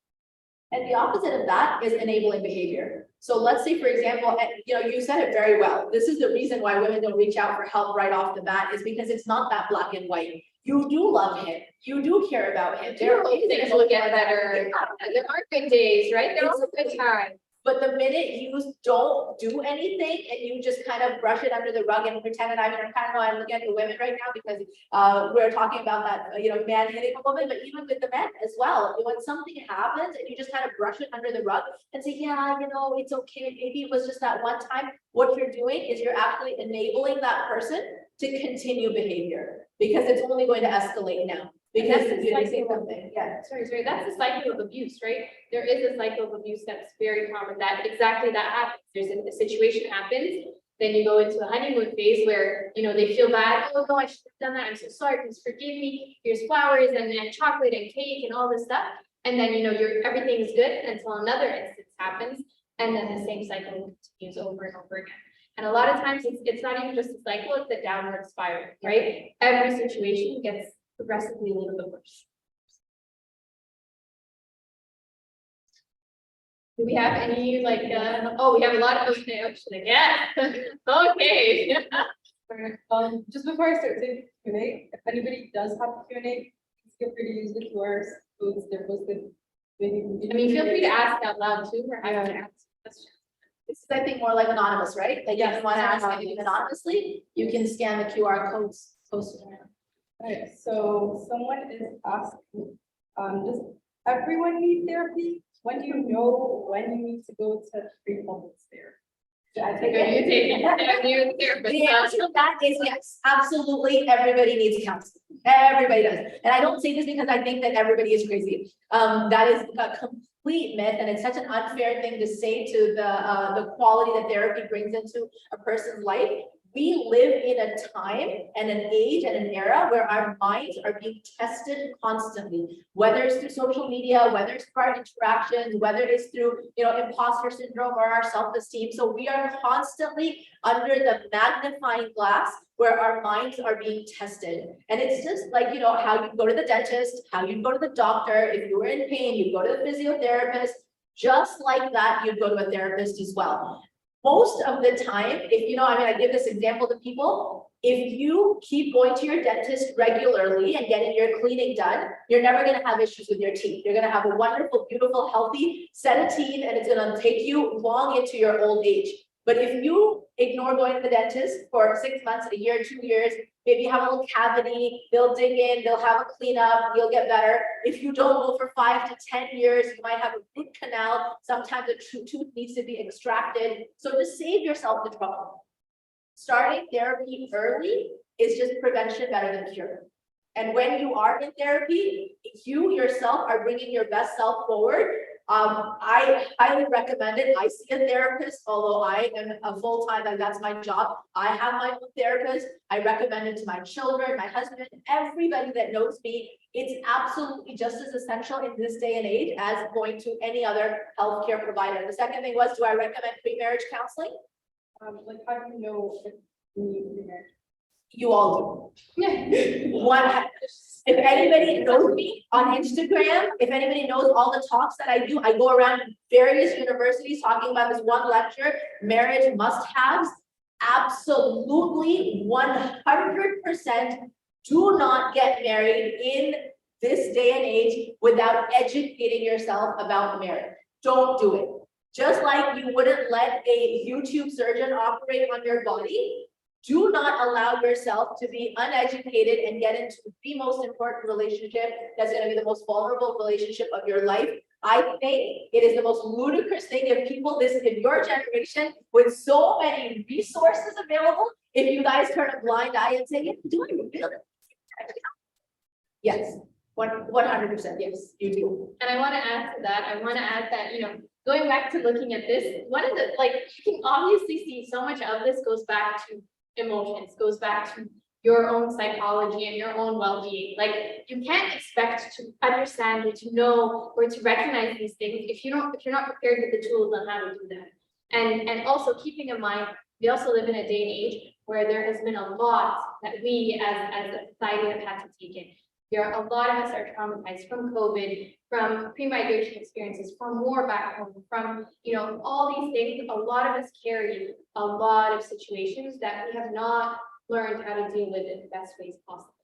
And the opposite of that is enabling behavior. So let's say, for example, and you know, you said it very well. This is the reason why women don't reach out for help right off the bat, is because it's not that black and white. You do love him. You do care about him. There are things will get better. There are good days, right? There are good times. But the minute you don't do anything and you just kind of brush it under the rug and pretend, and I mean, I kind of know I'm looking at the women right now because we're talking about that, you know, man hitting a woman, but even with the men as well. When something happens and you just kind of brush it under the rug and say, yeah, you know, it's okay, maybe it was just that one time, what you're doing is you're actually enabling that person to continue behavior, because it's only going to escalate now. Because That's you like say something, yeah. Sorry, that's a cycle of abuse, right? There is a cycle of abuse that's very common, that exactly that happens. There's a situation happens, then you go into a honeymoon phase where, you know, they feel bad. Oh no, I should have done that. I'm so sorry, please forgive me. Here's flowers and chocolate and cake and all this stuff. And then, you know, everything is good until another instance happens. And then the same cycle continues over and over again. And a lot of times it's not even just a cycle, it's a downward spiral, right? Every situation gets progressively a little bit worse. Do we have any like, oh, we have a lot of, okay, actually, yeah, okay. Just before I start saying Q&A, if anybody does have a Q&A, feel free to use the QR codes, they're posted. I mean, feel free to ask out loud too, or have to ask questions. This is, I think, more like anonymous, right? Like, if Yes, you want to ask anonymous. anything anonymously, you can scan the QR codes posted around. Alright, so someone is asking, does everyone need therapy? When do you know when you need to go to free public therapy? Should I Are take you it? taking, are you a therapist? The answer to that is yes, absolutely, everybody needs counseling, everybody does. And I don't say this because I think that everybody is crazy. That is a complete myth, and it's such an unfair thing to say to the quality that therapy brings into a person's life. We live in a time and an age and an era where our minds are being tested constantly, whether it's through social media, whether it's through our interactions, whether it's through, you know, imposter syndrome or our self-esteem. So we are constantly under the magnifying glass where our minds are being tested. And it's just like, you know, how you go to the dentist, how you go to the doctor. If you were in pain, you go to the physiotherapist. Just like that, you'd go to a therapist as well. Most of the time, if you know, I mean, I give this example to people, if you keep going to your dentist regularly and getting your cleaning done, you're never going to have issues with your teeth. You're going to have a wonderful, beautiful, healthy set of teeth, and it's going to take you long into your old age. But if you ignore going to the dentist for 6 months, a year, 2 years, maybe you have a little cavity, they'll dig in, they'll have a cleanup, you'll get better. If you don't go for 5 to 10 years, you might have a root canal. Sometimes a tooth needs to be extracted. So to save yourself the trouble, starting therapy early is just prevention better than cure. And when you are in therapy, you yourself are bringing your best self forward. I highly recommend it. I see a therapist, although I am a full-time, and that's my job. I have my own therapist. I recommend it to my children, my husband, everybody that knows me. It's absolutely just as essential in this day and age as going to any other healthcare provider. The second thing was, do I recommend pre-marriage counseling? Like, how do you know if you need remarriage? You all do. One, if anybody knows me on Instagram, if anybody knows all the talks that I do, I go around various universities talking about this one lecture, marriage must-haves. absolutely 100% do not get married in this day and age without educating yourself about marriage. Don't do it. Just like you wouldn't let a YouTube surgeon operate on your body, do not allow yourself to be uneducated and get into the most important relationship that's going to be the most vulnerable relationship of your life. I think it is the most ludicrous thing if people in your generation with so many resources available, if you guys turn a blind eye and say, yeah, do I really? Yes, 100%, yes, you do. And I want to add to that, you know, going back to looking at this, one of the, like, you can obviously see so much of this goes back to emotions, goes back to your own psychology and your own well-being. Like, you can't expect to understand or to know or to recognize these things if you're not prepared with the tools on how to do that. And also keeping in mind, we also live in a day and age where there has been a lot that we as a society have had to take in. A lot of us are traumatized from COVID, from pre-migration experiences, from war back home, from, you know, all these things. A lot of us carry a lot of situations that we have not learned how to deal with in the best ways possible.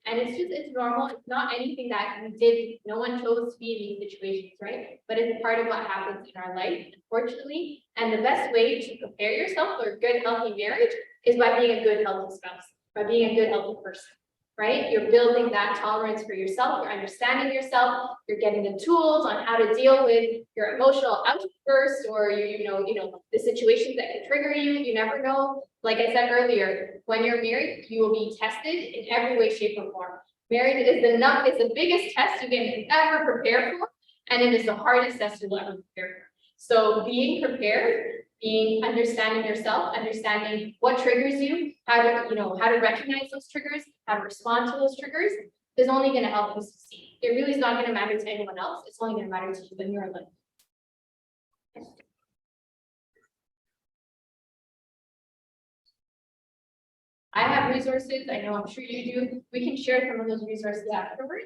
And it's normal. It's not anything that we did. No one chose to be in these situations, right? But it's part of what happens in our life, unfortunately. And the best way to prepare yourself for a good, healthy marriage is by being a good, healthy spouse, by being a good, healthy person. Right? You're building that tolerance for yourself, you're understanding yourself, you're getting the tools on how to deal with your emotional outbursts or you know, the situations that can trigger you. You never know. Like I said earlier, when you're married, you will be tested in every way, shape, or form. Married is the biggest test you can ever prepare for, and it is the hardest test you'll ever prepare for. So being prepared, understanding yourself, understanding what triggers you, how to recognize those triggers, how to respond to those triggers is only going to help you succeed. It really is not going to matter to anyone else. It's only going to matter to you in your life. I have resources. I know I'm sure you do. We can share some of those resources afterwards.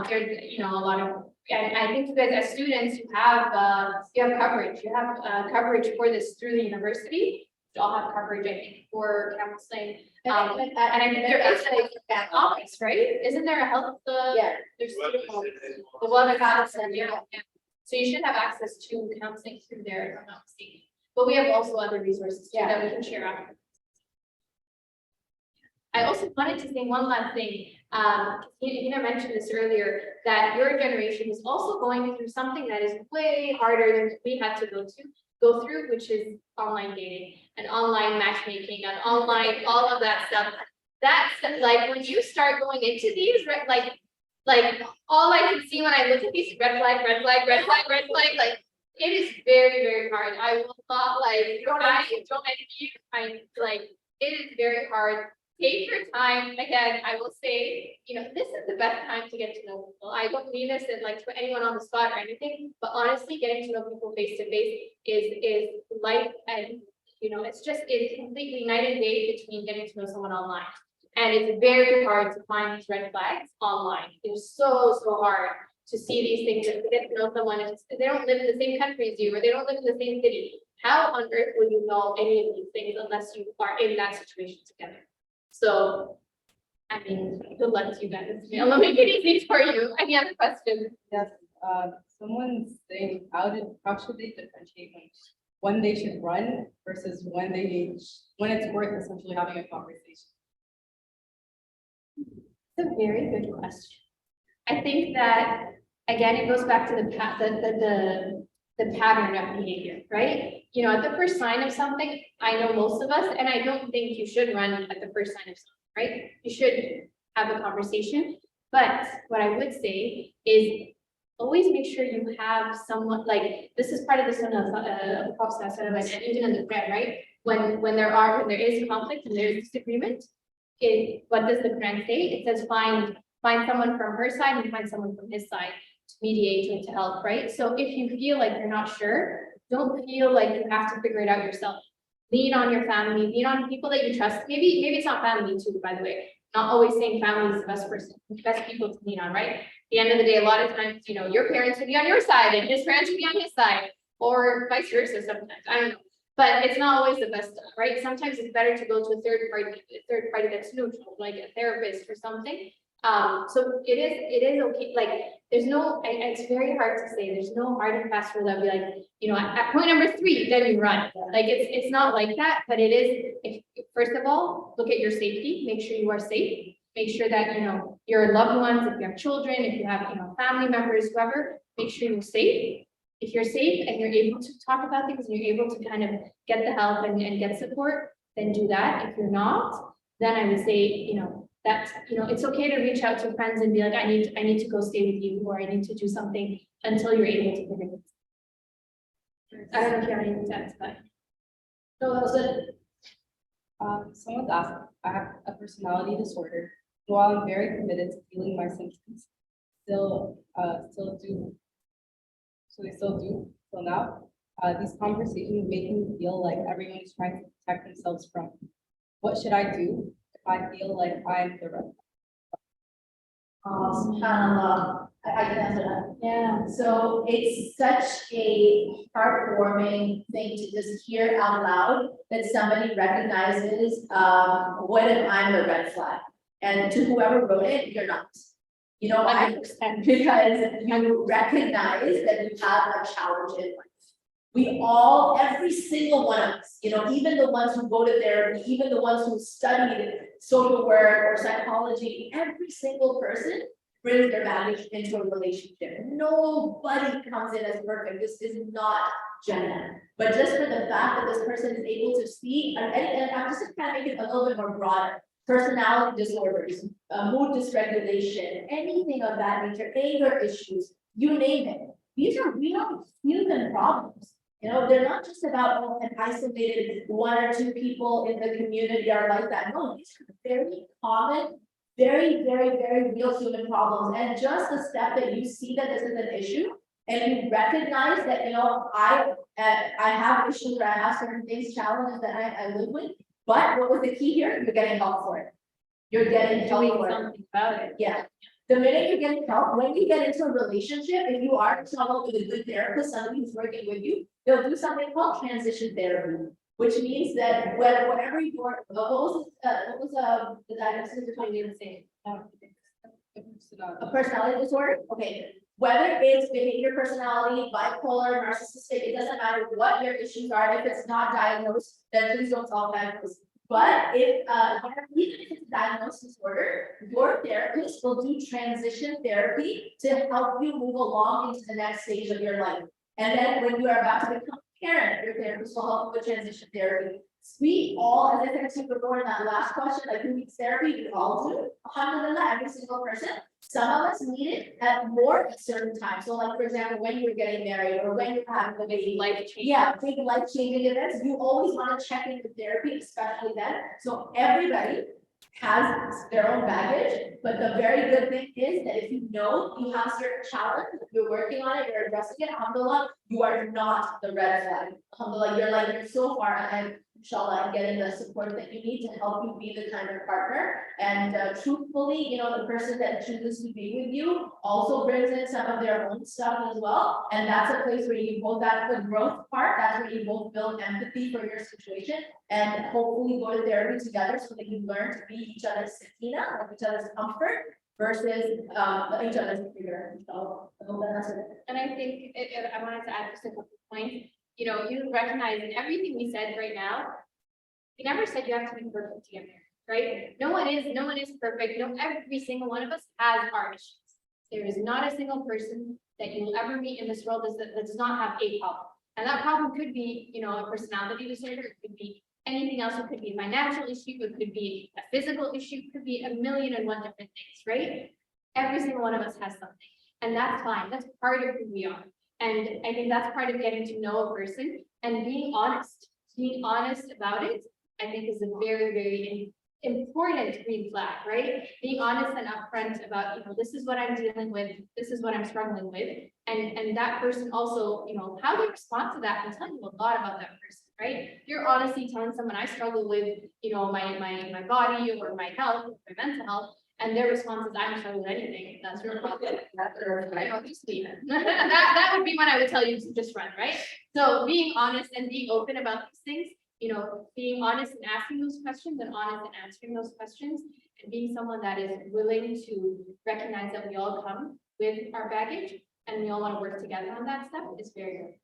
There's, you know, a lot of, and I think you guys as students, you have coverage. You have coverage for this through the university. You all have coverage, I think, for counseling. And I think there is like office, right? Isn't there a health? Yeah. There's the wellness counseling, yeah. So you should have access to counseling through there, if I'm not mistaken. But we have also other resources too that we can share after. I also wanted to say one last thing. Hina mentioned this earlier, that your generation is also going through something that is way harder than we had to go through, which is online dating and online matchmaking and online, all of that stuff. That's like when you start going into these, like all I can see when I look at these red flag, like it is very, very hard. I will not it is very hard. Take your time. Again, I will say, you know, this is the best time to get to know people. I don't mean this as like to put anyone on the spot or anything, but honestly, getting to know people face to face is life, and you know, it's completely night and day between getting to know someone online. And it's very hard to find these red flags online. It's so hard to see these things and get to know someone if they don't live in the same country as you or they don't live in the same city. How on earth would you know any of these things unless you are in that situation together? So, I mean, good luck to you guys. I'll make it easy for you. Any other questions? Yes, someone's saying, how should they differentiate when they should run versus when it's worth essentially having a conversation? It's a very good question. I think that, again, it goes back to the pattern of behavior, right? You know, at the first sign of something, I know most of us, and I don't think you should run at the first sign of something, right? You should have a conversation. But what I would say is always make sure you have someone, like, this is part of the sunnah of the Prophet and even in the Quran, right? When there is conflict and there is disagreement, what does the Quran say? It says find someone from her side and find someone from his side to mediate and to help, right? So if you feel like you're not sure, don't feel like you have to figure it out yourself. Lean on your family, lean on people that you trust. Maybe it's not family too, by the way. Not always saying family is the best people to lean on, right? At the end of the day, a lot of times, you know, your parents will be on your side and his parents will be on his side, or vice versa sometimes. I don't know. But it's not always the best, right? Sometimes it's better to go to a third party that's neutral, like a therapist or something. So it is okay, like, there's no, it's very hard to say, there's no hard and fast rule that would be like, at point number 3, then you run. Like, it's not like that, but it is, if, first of all, look at your safety, make sure you are safe. Make sure that, your loved ones, if you have children, if you have, family members, whoever, make sure you're safe. If you're safe and you're able to talk about things and you're able to kind of get the help and get support, then do that. If you're not, then I would say, that, it's okay to reach out to friends and be like, I need to go stay with you, or I need to do something until you're able to figure it out. I don't know if you have anything to add to that. No, that was it. Someone's asked, I have a personality disorder. While I'm very committed to feeling my symptoms, they still do till now. These conversations make me feel like everyone is trying to protect themselves from me. What should I do if I feel like I'm the red? SubhanAllah. I can answer that. Yeah. So it's such a heartwarming thing to just hear out loud that somebody recognizes, what if I'm the red flag? And to whoever wrote it, you're not. You know why? 100%. Because you recognize that you have a challenge in life. We all, every single one of us, even the ones who go to therapy, even the ones who studied social work or psychology, every single person brings their baggage into a relationship. Nobody comes in as perfect. This is not Jannah. But just for the fact that this person is able to see, and I'm just kind of make it a little bit more broader. Personality disorders, mood dysregulation, anything of that nature, anger issues, you name it. These are real human problems. They're not just about an isolated 1 or 2 people in the community are like that. No, these are very common, very, very, very real human problems. And just the step that you see that this is an issue and you recognize that, I have issues or I have certain things, challenges that I live with. But what was the key here? You're getting help for it. You're getting help Doing for it. something about it. Yeah. The minute you're getting help, when you get into a relationship, if you are someone with a good therapist, somebody who's working with you, they'll do something called transition therapy, which means that whatever what was the diagnosis between you and saying? A personality disorder? Okay. Whether it's behavior personality, bipolar, narcissistic, it doesn't matter what your issues are. If it's not diagnosed, then please don't self-diagnose. But if even if it's a diagnosed disorder, your therapist will do transition therapy to help you move along into the next stage of your life. And then when you are about to become a parent, your therapist will help you with transition therapy. We all, as I said before in that last question, like who needs therapy, we all do. Alhamdulillah, every single person. Some of us need it at more at certain times. So like, for example, when you're getting married or when you're having a baby, big life-changing events, you always want to check in with therapy, especially then. So everybody has their own baggage, but the very good thing is that if you know you have a certain challenge, you're working on it, you're addressing it, alhamdulillah, you are not the red flag. Alhamdulillah, you're so far ahead, inshallah, and getting the support that you need to help you be the kind of partner. And truthfully, the person that chooses to be with you also brings in some of their own stuff as well. And that's a place where you both, that's the growth part, that's where you both build empathy for your situation and hopefully go to therapy together so that you learn to be each other's sakina, or each other's comfort versus each other's figure. So I hope that answered it. And I think I wanted to add just a couple points. You recognize in everything we said right now, we never said you have to be perfect to get married, right? No one is perfect. No, every single one of us has our issues. There is not a single person that you will ever meet in this world that does not have a problem. And that problem could be, a personality disorder, it could be anything else, it could be a financial issue, it could be a physical issue, it could be 1,000,001 different things, right? Every single one of us has something. And that's fine. That's part of who we are. And I think that's part of getting to know a person and being honest. Being honest about it, I think, is a very, very important green flag, right? Being honest and upfront about, this is what I'm dealing with, this is what I'm struggling with. And that person also, how they respond to that can tell you a lot about that person, right? If you're honestly telling someone I struggle with, my body or my health, my mental health, and their response is, I'm struggling with anything, that's your problem. That would be when I would tell you to just run, right? So being honest and being open about these things, you know, being honest and asking those questions and honest and answering those questions. And being someone that is willing to recognize that we all come with our baggage and we all want to work together on that stuff is very good.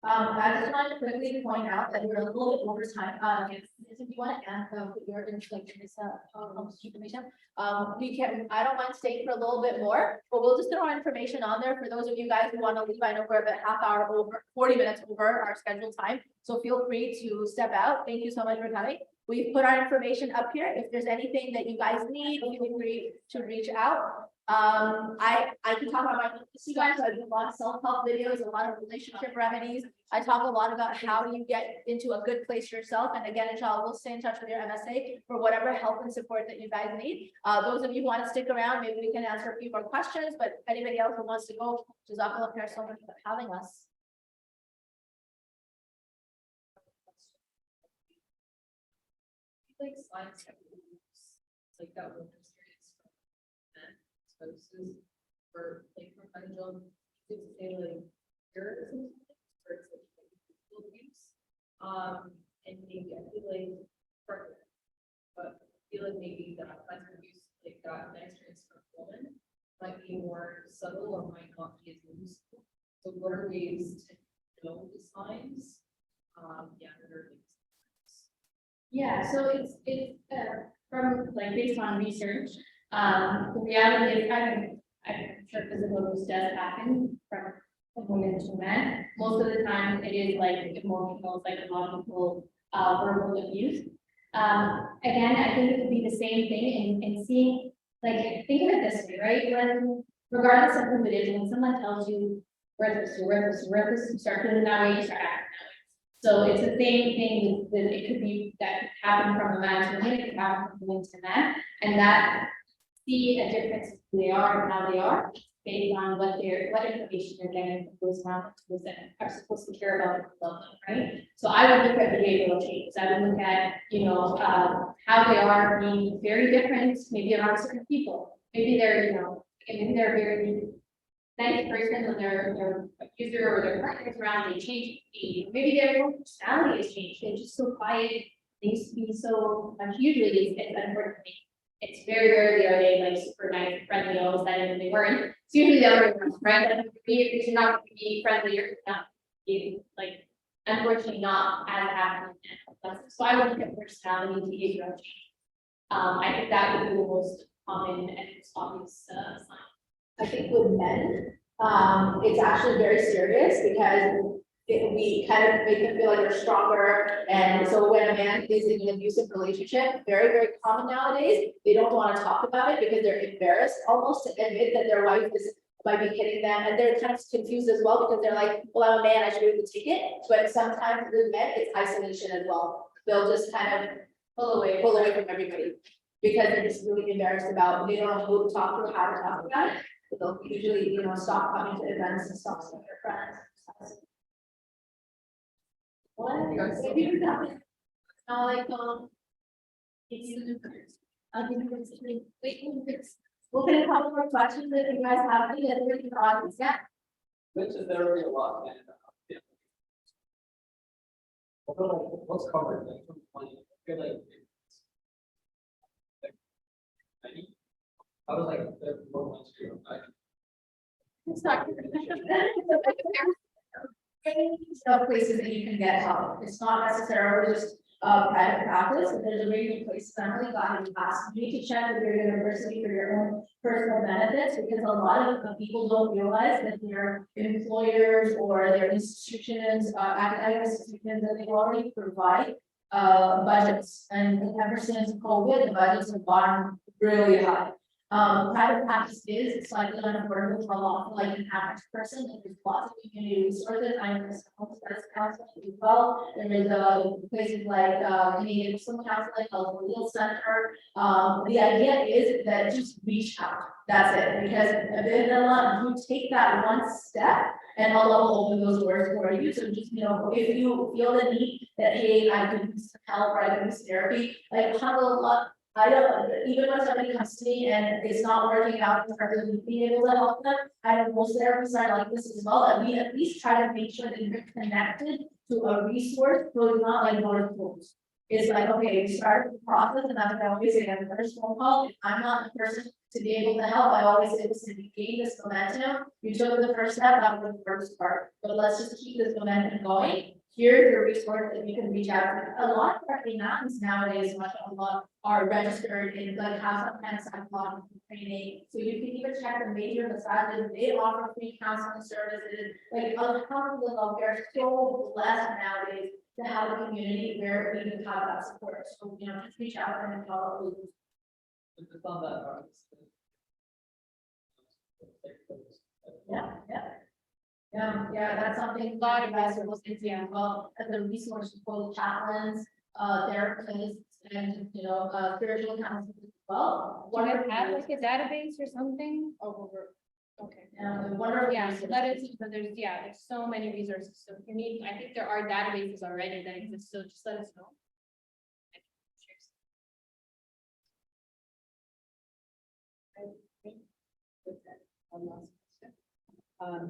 I just wanted to quickly point out that we're a little bit over time. If you want to add, put your information, we can, I don't mind staying for a little bit more, but we'll just throw our information on there for those of you guys who want to leave. I know we're about half hour over, 40 minutes over our scheduled time, so feel free to step out. Thank you so much for coming. We've put our information up here. If there's anything that you guys need, feel free to reach out. I can talk about my business, you guys. I do a lot of self-help videos, a lot of relationship remedies. I talk a lot about how you get into a good place yourself. And again, inshallah, we'll stay in touch with your MSA for whatever help and support that you guys need. Those of you who want to stick around, maybe we can answer a few more questions, but anybody else who wants to go, jazakallah khair so much for having us. Like science, like that one experience from men, spouses, or like from my job, you could say like, here is something, or it's like physical abuse. And maybe I feel like, but I feel like maybe that kind of abuse, like that experience from a woman might be more subtle or might not be as useful. So what are ways to know the signs? Yeah, what are things? Yeah, so it's from like based on research, the reality is I'm sure physical abuse does happen from women to men. Most of the time it is like emotional, psychological, verbal abuse. Again, I think it would be the same thing in seeing, like, think of it this way, right? When, regardless of who it is, when someone tells you, worthless, you start doing it that way, you start acting that way. So it's the same thing that it could be that happen from a man to a woman, it could happen from a woman to a man, and that see a difference in who they are and how they are based on what information they're getting from those around those that are supposed to care about and love them, right? So I would look at behavioral changes. I would look at, you know, how they are being very different, maybe around certain people. Maybe they're, you know, maybe they're very nice person when their abuser or their partners around, they change. Maybe their whole personality has changed. They're just so quiet. They used to be so usually it's unfortunately. It's very rarely are they like super nice, friendly, all of a sudden they weren't. It's usually the other way around, right? That if you're not going to be friendly or not be like unfortunately not as happening. So I would look at personality behavioral change. I think that would be the most common and most obvious sign. I think with men, it's actually very serious because we kind of make them feel like they're stronger. And so when a man is in an abusive relationship, very, very common nowadays, they don't want to talk about it because they're embarrassed almost to admit that their wife might be hitting them. And they're kind of confused as well because they're like, well, I'm a man, I should be able to take it. But sometimes with men, it's isolation as well. They'll just kind of pull away from everybody because they're just really embarrassed about, they don't know who to talk to or how to talk about it. They'll usually, you know, stop coming to events and stop seeing their friends. What? Like, we'll get a couple more questions if you guys have any other audience. Yeah. Which is there really a lot, and yeah. What's covered? Like, I feel like it's I was like, the more It's not. Some places that you can get help. It's not necessarily just private practice, but there's a really good place. I'm really glad you asked. You need to check with your university for your own personal benefits because a lot of people don't realize that their employers or their institutions, academic institutions, that they already provide budgets. And ever since COVID, the budgets have gone really high. Private practice is slightly unaffordable for a lot, like an average person, and there's lots of community resources. I'm a counselor as well. There is places like Canadian Muslim Counseling, a legal center. The idea is that just reach out. That's it, because you take that one step and Allah will open those doors for you. So just, you know, if you feel the need that, hey, I could use some help or I could use therapy, like alhamdulillah, I don't, even when somebody comes to me and it's not working out in terms of being able to help them, I know most therapists are like this as well, and we at least try to make sure that you're connected to a resource, so it's not like North Poles. It's like, okay, we started the process, and that's what I always say, at the first phone call, if I'm not the person to be able to help, I always say, listen, you gained this momentum, you took the first step, that was the first part, but let's just keep this momentum going. Here's your resource that you can reach out to. A lot of our imams nowadays, mashallah, are registered in, like, have some kind of psychological training. So you can even check the major massages, they offer free counseling services. Like, alhamdulillah, we are so blessed nowadays to have a community where we can have that support. So, you know, just reach out and follow. It's not that hard. Yeah, yeah. Yeah, that's something a lot of guys are looking into as well, as a resource for the chaplains, therapists, and, you know, spiritual counselors as well. Do you guys have like a database or something? Okay. Wonderful. Yeah, so let us, but there's so many resources, so if you need, I think there are databases already that exist, so just let us know. One last question.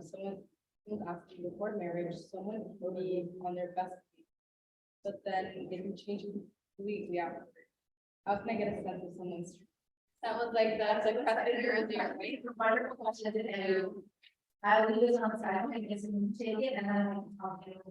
Someone was asking before marriage, someone will be on their best behavior, but then they can change completely after. How can I get a sense of someone's? That was like, that's a question earlier, right? Wonderful question, and I will leave this on the side, I guess, and take it, and then I can talk to you.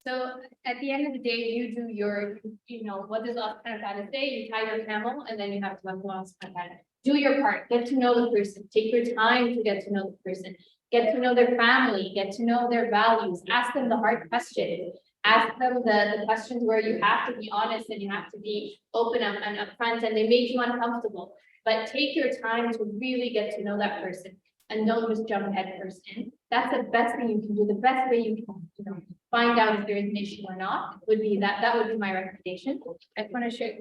So at the end of the day, you do your, you know, what does Allah subhanahu wa ta'ala say? You tie your camel and then you have to let Allah subhanahu wa ta'ala. Do your part, get to know the person, take your time to get to know the person, get to know their family, get to know their values, ask them the hard questions. Ask them the questions where you have to be honest and you have to be open up and upfront and they make you uncomfortable. But take your time to really get to know that person and don't just jump head first in. That's the best thing you can do. The best way you can, you know, find out if there is an issue or not would be that. That would be my recommendation. I just want to share.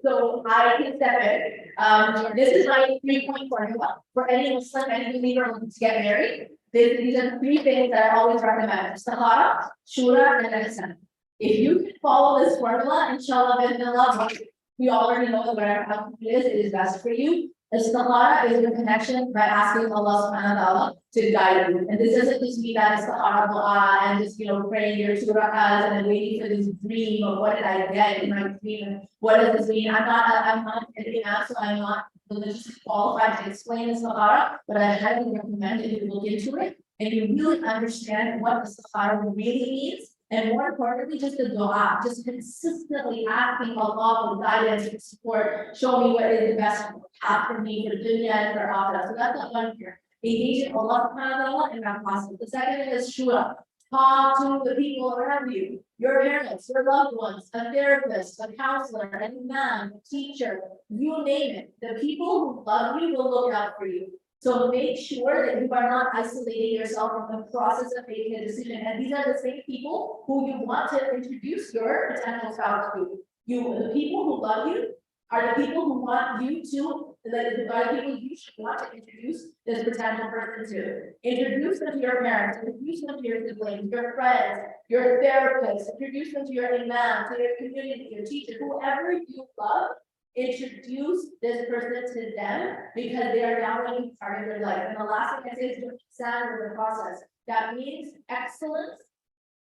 So I can step in. This is my 3-point formula for any Muslim, any believer looking to get married. These are the 3 things that I always recommend: Sahara, Shura, and Ihsan. If you can follow this formula, inshallah, bismillah, we already know that whatever outcome it is best for you. Istikhara is your connection by asking Allah subhanahu wa ta'ala to guide you. And this doesn't just mean that istikhara dua and just, you know, praying your 2 rakahs and then waiting for this dream of what did I get in my dream and what does this mean? I'm not an imam, so I'm not religiously qualified to explain istikhara, but I highly recommend that you look into it and you really understand what istikhara really means. And more importantly, just the dua, just consistently asking Allah for guidance and support. Show me what is the best path for me for dunya and for akhirah. So that's the one here. Engaging Allah subhanahu wa ta'ala in that process. The second is shura. Talk to the people around you, your parents, your loved ones, a therapist, a counselor, an imam, a teacher, you name it. The people who love you will look out for you. So make sure that you are not isolating yourself from the process of making a decision. And these are the same people who you want to introduce your potential spouse to. The people who love you are the people who want you to, are the people you should want to introduce this potential person to. Introduce them to your parents, introduce them to your siblings, your friends, your therapists, introduce them to your imam, to your community, your teacher, whoever you love. Introduce this person to them because they are now going to be part of your life. And the last thing I say is just stand with the process. That means excellence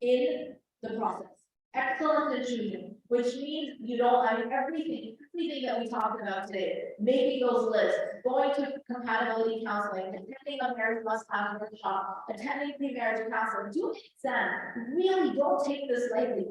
in the process. Excellence in choosing, which means everything that we talked about today, making those lists, going to compatibility counseling, attending a marriage must-have workshop, attending pre-marriage counseling, do exam. Really don't take this lightly.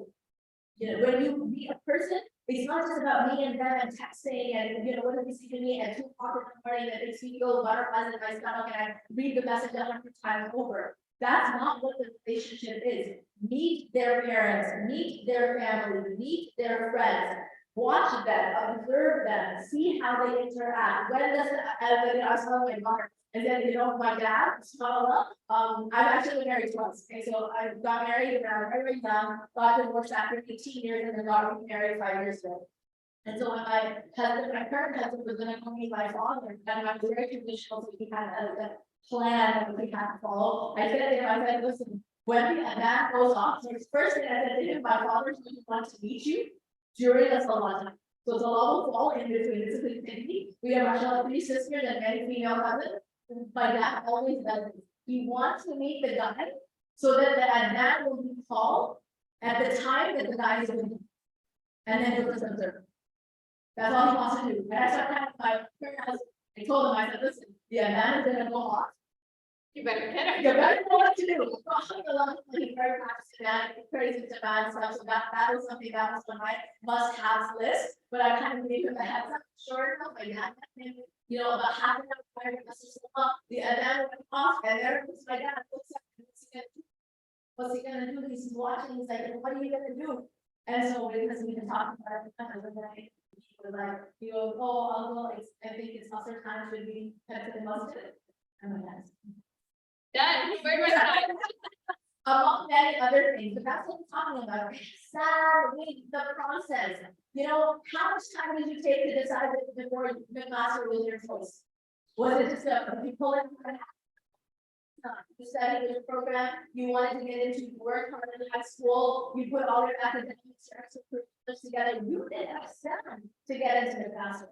You know, when you meet a person, it's not just about me and them and texting and, you know, what are they saying to me at 2 o'clock in the morning that makes me go butterflies in my stomach and I read the message 100 times over. That's not what the relationship is. Meet their parents, meet their family, meet their friends, watch them, observe them, see how they interact. When does I was telling my daughter, and then, you know, my dad, I'm actually married twice. Okay, so I got married and I was very young, got divorced after 18 years, and then got remarried 5 years ago. And so when my current husband was going to go meet my father, and I was very traditional, so he had a plan that we had to follow. I said to him, I said, listen, when that goes off, so the first thing I said to him, my father's going to want to meet you during a Salah time. So it's a level fall in between, it's a community. We have our 3 sisters and many female cousins. My dad always does this. He wants to meet the guy so that the adnan will be called at the time that the guy is with him. And then he'll just observe. That's all he wants to do. And I sometimes, I told him, I said, listen, the adnan is gonna go off. You better get it. You better know what to do. He's very practiced that, crazy to bad stuff, so that was something that was on my must-have list, but I kind of gave him a heads up, sure enough, like that. You know, about half an hour prior to the adhan went off, and there was my dad, looks up, what's he gonna do? He's watching, he's like, what are you gonna do? And so, because we can talk about it, he was like, he goes, oh, I'll go, I think it's also time should be kept to the masjid. And my dad's. Done. Where was I? Among many other things, but that's what I'm talking about. Sadly, the process. You know, how much time did you take to decide that before the master was your choice? Was it just you pull it from you studied this program, you wanted to get into work hard in high school, you put all your academic extracurriculars together, you did have 7 to get into the classroom.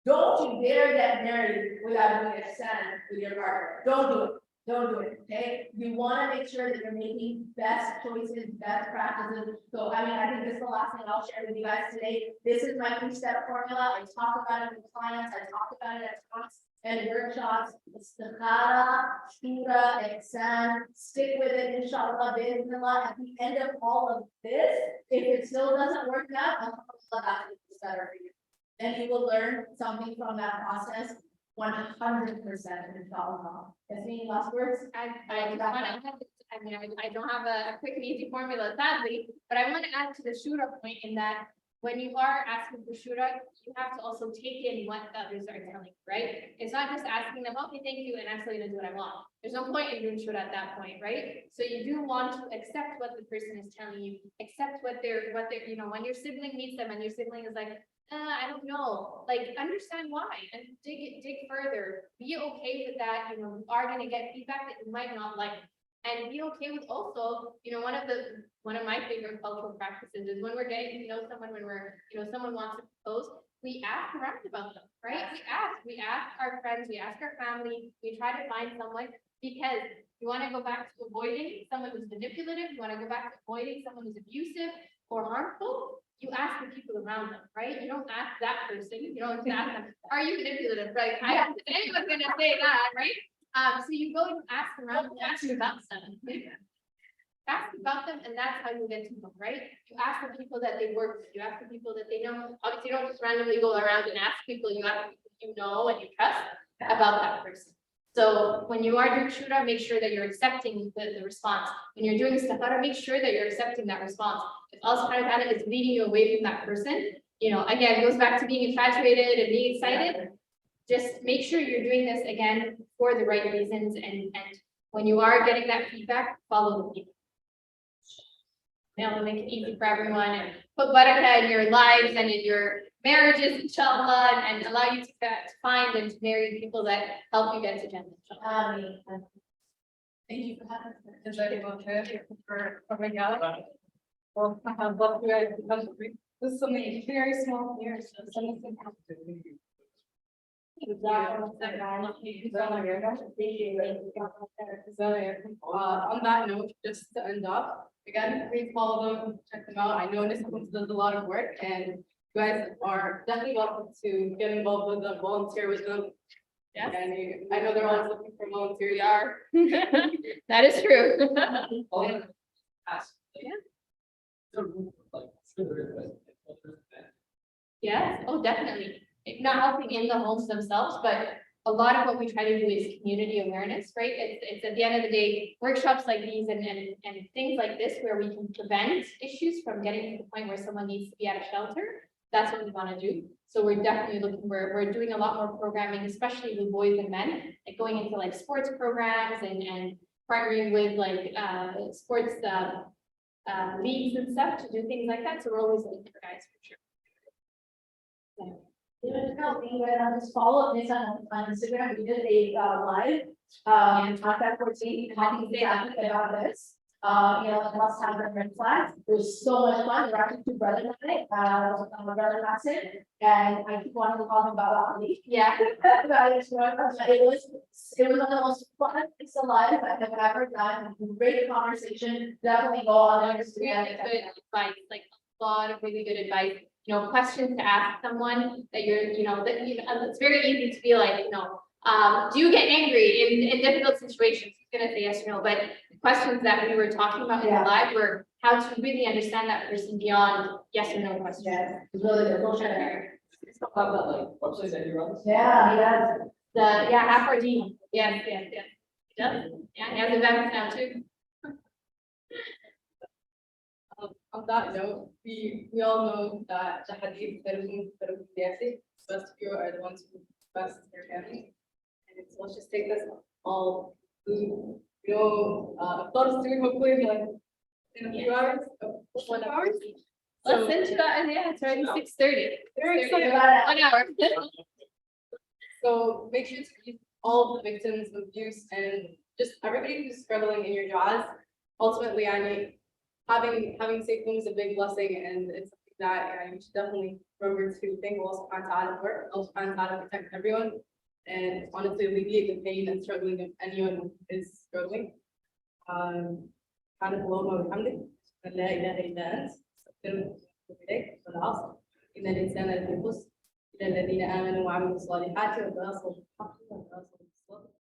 Don't you dare get married without doing a stand with your partner. Don't do it. Don't do it, okay? You want to make sure that you're making best choices, best practices. So, I mean, I think this is the last thing I'll share with you guys today. This is my 3-step formula. I talk about it with clients. I talk about it at talks and workshops. Istikhara, shura, ihsan. Stick with it, inshallah, bismillah. At the end of all of this, if it still doesn't work out, alhamdulillah, it's better for you. And you will learn something from that process. 100%, inshallah. Yasmine, last words? I just want to, I mean, I don't have a quick and easy formula, sadly, but I want to add to the shura point in that when you are asking for shura, you have to also take in what the others are telling you, right? It's not just asking them, okay, thank you, and I'm still gonna do what I want. There's no point in doing shura at that point, right? So you do want to accept what the person is telling you, accept what they're, you know, when your sibling meets them and your sibling is like, I don't know, like, understand why and dig further. Be okay with that. You know, you are going to get feedback that you might not like, and be okay with also, you know, one of my favorite cultural practices is when we're getting to know someone, when we're, you know, someone wants to propose, we ask around about them, right? We ask our friends, we ask our family, we try to find someone, because you want to go back to avoiding someone who's manipulative, you want to go back to avoiding someone who's abusive or harmful. You ask the people around them, right? You don't ask that person, you don't ask them, are you manipulative, right? I don't think anyone's gonna say that, right? So you go and ask around, ask about them. Ask about them, and that's how you get to know, right? You ask the people that they work with, you ask the people that they know. Obviously, you don't just randomly go around and ask people, you ask people you know and you trust about that person. So when you are doing shura, make sure that you're accepting the response. When you're doing istikhara, make sure that you're accepting that response. If Allah subhanahu wa ta'ala is leading you away from that person, you know, again, it goes back to being infatuated and being excited. Just make sure you're doing this again for the right reasons, and when you are getting that feedback, follow the people. They'll make it easy for everyone and put barakah in your lives and in your marriages, inshallah, and allow you to find and to marry people that help you get to Jannah. Ameen. Thank you for having us. Is that about it for Regala? Well, I have love you guys. This is something very small here, so something. On that note, just to end off, again, please follow them, check them out. I know this does a lot of work, and you guys are definitely welcome to get involved with them, volunteer with them. Yes. And I know they're always looking for volunteers. That is true. Yes, oh, definitely. Not helping in the homes themselves, but a lot of what we try to do is community awareness, right? It's at the end of the day, workshops like these and things like this where we can prevent issues from getting to the point where someone needs to be at a shelter. That's what we want to do. So we're definitely looking, we're doing a lot more programming, especially with boys and men, like going into like sports programs and partnering with like sports leagues and stuff to do things like that. So we're always looking for guys for sure. Yeah. Just follow up this on Instagram. We did a live contact 14 talking exactly about this. The last time the red flags, it was so much fun. There were actually two brothers on it, my brother Hassan, and I keep wanting to call him Baba Ali. Yeah. But it was one of the most fun things alive I've ever done. Great conversation, definitely go on there. Really good advice, like a lot of really good advice, questions to ask someone that it's very easy to be like, do you get angry in difficult situations? He's gonna say yes or no, but the questions that we were talking about in the Yeah. live were how to really understand that person beyond yes or no questions. Yes, it's really good. Go check it out. It's not that like website that you run. Yeah, he does. Afro-D, yes. He does, yeah, he has events now too. On that note, we all know that the hadith best few are the ones who best their family. And so let's just take this all thought soon, hopefully in a few hours. 1 hour. Listen to that, and yeah, it's already 6:30. Very excited. 1 hour. So make sure to keep all of the victims of abuse and just everybody who's struggling in your jobs. Ultimately, I mean, having safe home is a big blessing, and it's something that you should definitely remember to thank Allah subhanahu wa ta'ala for. Allah subhanahu wa ta'ala protect everyone, and honestly alleviate the pain and struggling of anyone who is struggling. سبحانك اللهم وبحمدك لا إله إلا أنت أستغفرك وأتوب إليك والعصر إن الإنسان لفي خسر إلا الذين آمنوا وعملوا الصالحات وتواصوا بالحق وتواصوا بالصبر